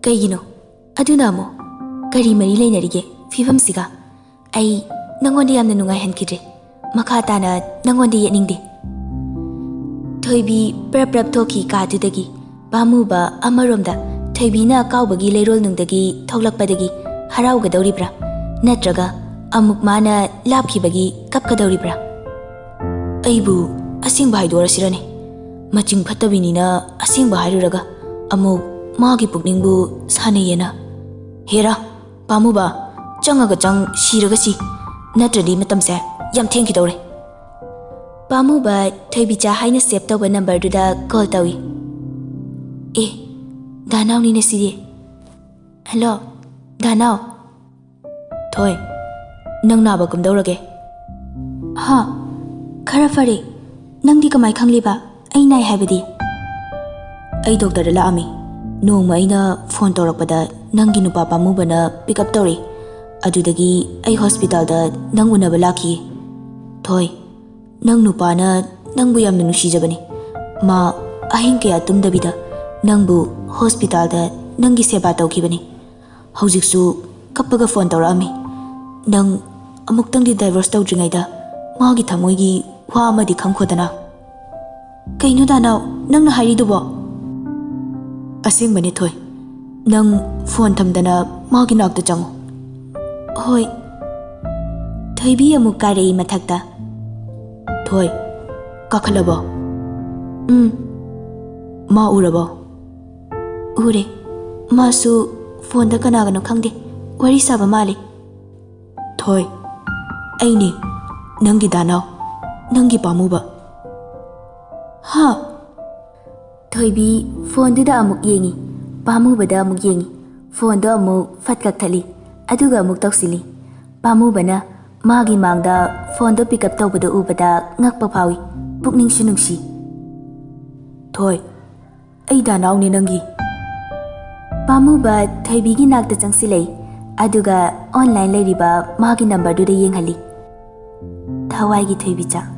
Kaigino aduna mo kari mari leinarige fifam siga. Ai nangonde yamna nungai hankidre. Makha tana nangonde yeningde. Thoibi prap thoki kadudagi pamuba amaromda Thoibina kaubagi leirol nungdagi tholakpadagi haraugadoribra natraga amuk mana lapkhibagi kapkadoribra Aibu asingba haidorasirane maching phattabinina asingba hairuraga amuk magi pukningbu sanayena hera pamuba changaga chang shiraga si natradi matamse yam thengkidore Pamuba Thoibicha haina save tawba number duda call tawi Danau ni nasidi Hello Danau Thoi nang naba kumdorage Ha khara fare nangdi kamai khangliba ai nai haibadi ai doctor la ami nongma aina phone torakpada nangi nupa pamubana pick up tori adudagi ai hospital da nang unaba laki Thoi Nang nupana nangbu yamna nushijabani ma ahin kaya tumdabida nangbu hospital da nangi seba tawkibani haujiksu kappaga phone tawrami nang ꯑꯃꯨꯛꯇꯪꯗꯤ diverse ꯇꯧꯗ꯭ꯔꯤꯉꯩꯗ ꯃꯥꯒꯤ ꯊꯃꯣꯏꯒꯤ ꯋꯥ ꯑꯃꯗꯤ ꯈꯪꯈꯣꯗꯅ. ꯀꯩꯅꯣ ꯗꯥꯅꯥꯎ ꯅꯪꯅ ꯍꯥꯏꯔꯤꯗꯨꯕꯣ? ꯑꯁꯦꯡꯕꯅꯤ ꯊꯣꯏ. ꯅꯪ ꯐꯣꯟ ꯊꯝꯗꯅ ꯃꯥꯒꯤ ꯅꯥꯛꯇ ꯆꯪꯉꯨ. ꯍꯣꯏ. ꯊꯣꯏꯕꯤ ꯑꯃꯨꯛ ꯀꯥꯔꯛꯏ ꯃꯊꯛꯇ. ꯊꯣꯏ, ꯀꯥꯈꯠꯂꯕꯣ? ꯃꯥ ꯎꯔꯕꯣ? ꯎꯔꯦ. ꯃꯥꯁꯨ ꯐꯣꯟꯗ ꯀꯅꯥꯒꯅꯣ ꯈꯪꯗꯦ ꯋꯥꯔꯤ ꯁꯥꯕ ꯃꯥꯜꯂꯤ. ꯊꯣꯏ, ꯑꯩꯅꯤ ꯅꯪꯒꯤ ꯗꯥꯅꯥꯎ, ꯅꯪꯒꯤ ꯄꯥꯝꯃꯨꯕ. ꯍꯥ? ꯊꯣꯏꯕꯤ ꯐꯣꯟꯗꯨꯗ ꯑꯃꯨꯛ ꯌꯦꯡꯉꯤ, ꯄꯥꯝꯃꯨꯕꯗ ꯑꯃꯨꯛ ꯌꯦꯡꯉꯤ, ꯐꯣꯟꯗꯣ ꯑꯃꯨꯛ ꯐꯠ ꯀꯛꯊꯠꯂꯤ, ꯑꯗꯨꯒ ꯑꯃꯨꯛ ꯇꯧꯁꯤꯜꯂꯤ. ꯄꯥꯝꯃꯨꯕꯅ ꯃꯥꯒꯤ ꯃꯥꯡꯗ ꯐꯣꯟꯗꯣ ꯄꯤꯛꯑꯞ ꯇꯧꯕꯗ ꯎꯕꯗ ꯉꯛꯄ ꯐꯥꯎꯏ, ꯄꯨꯛꯅꯤꯡꯁꯨ ꯅꯨꯡꯁꯤ. ꯊꯣꯏ, ꯑꯩ ꯗꯥꯅꯥꯎꯅꯤ ꯅꯪꯒꯤ. ꯄꯥꯝꯃꯨꯕ ꯊꯣꯏꯕꯤꯒꯤ ꯅꯥꯛꯇ ꯆꯪꯁꯤꯜꯂꯛꯏ, ꯑꯗꯨꯒ ꯑꯣꯟꯂꯥꯏꯟ ꯂꯩꯔꯤꯕ ꯃꯥꯒꯤ ꯅꯝꯕꯔꯗꯨꯗ ꯌꯦꯡꯍꯜꯂꯤ. ꯊꯋꯥꯏꯒꯤ ꯊꯣꯏꯕꯤꯆꯥ.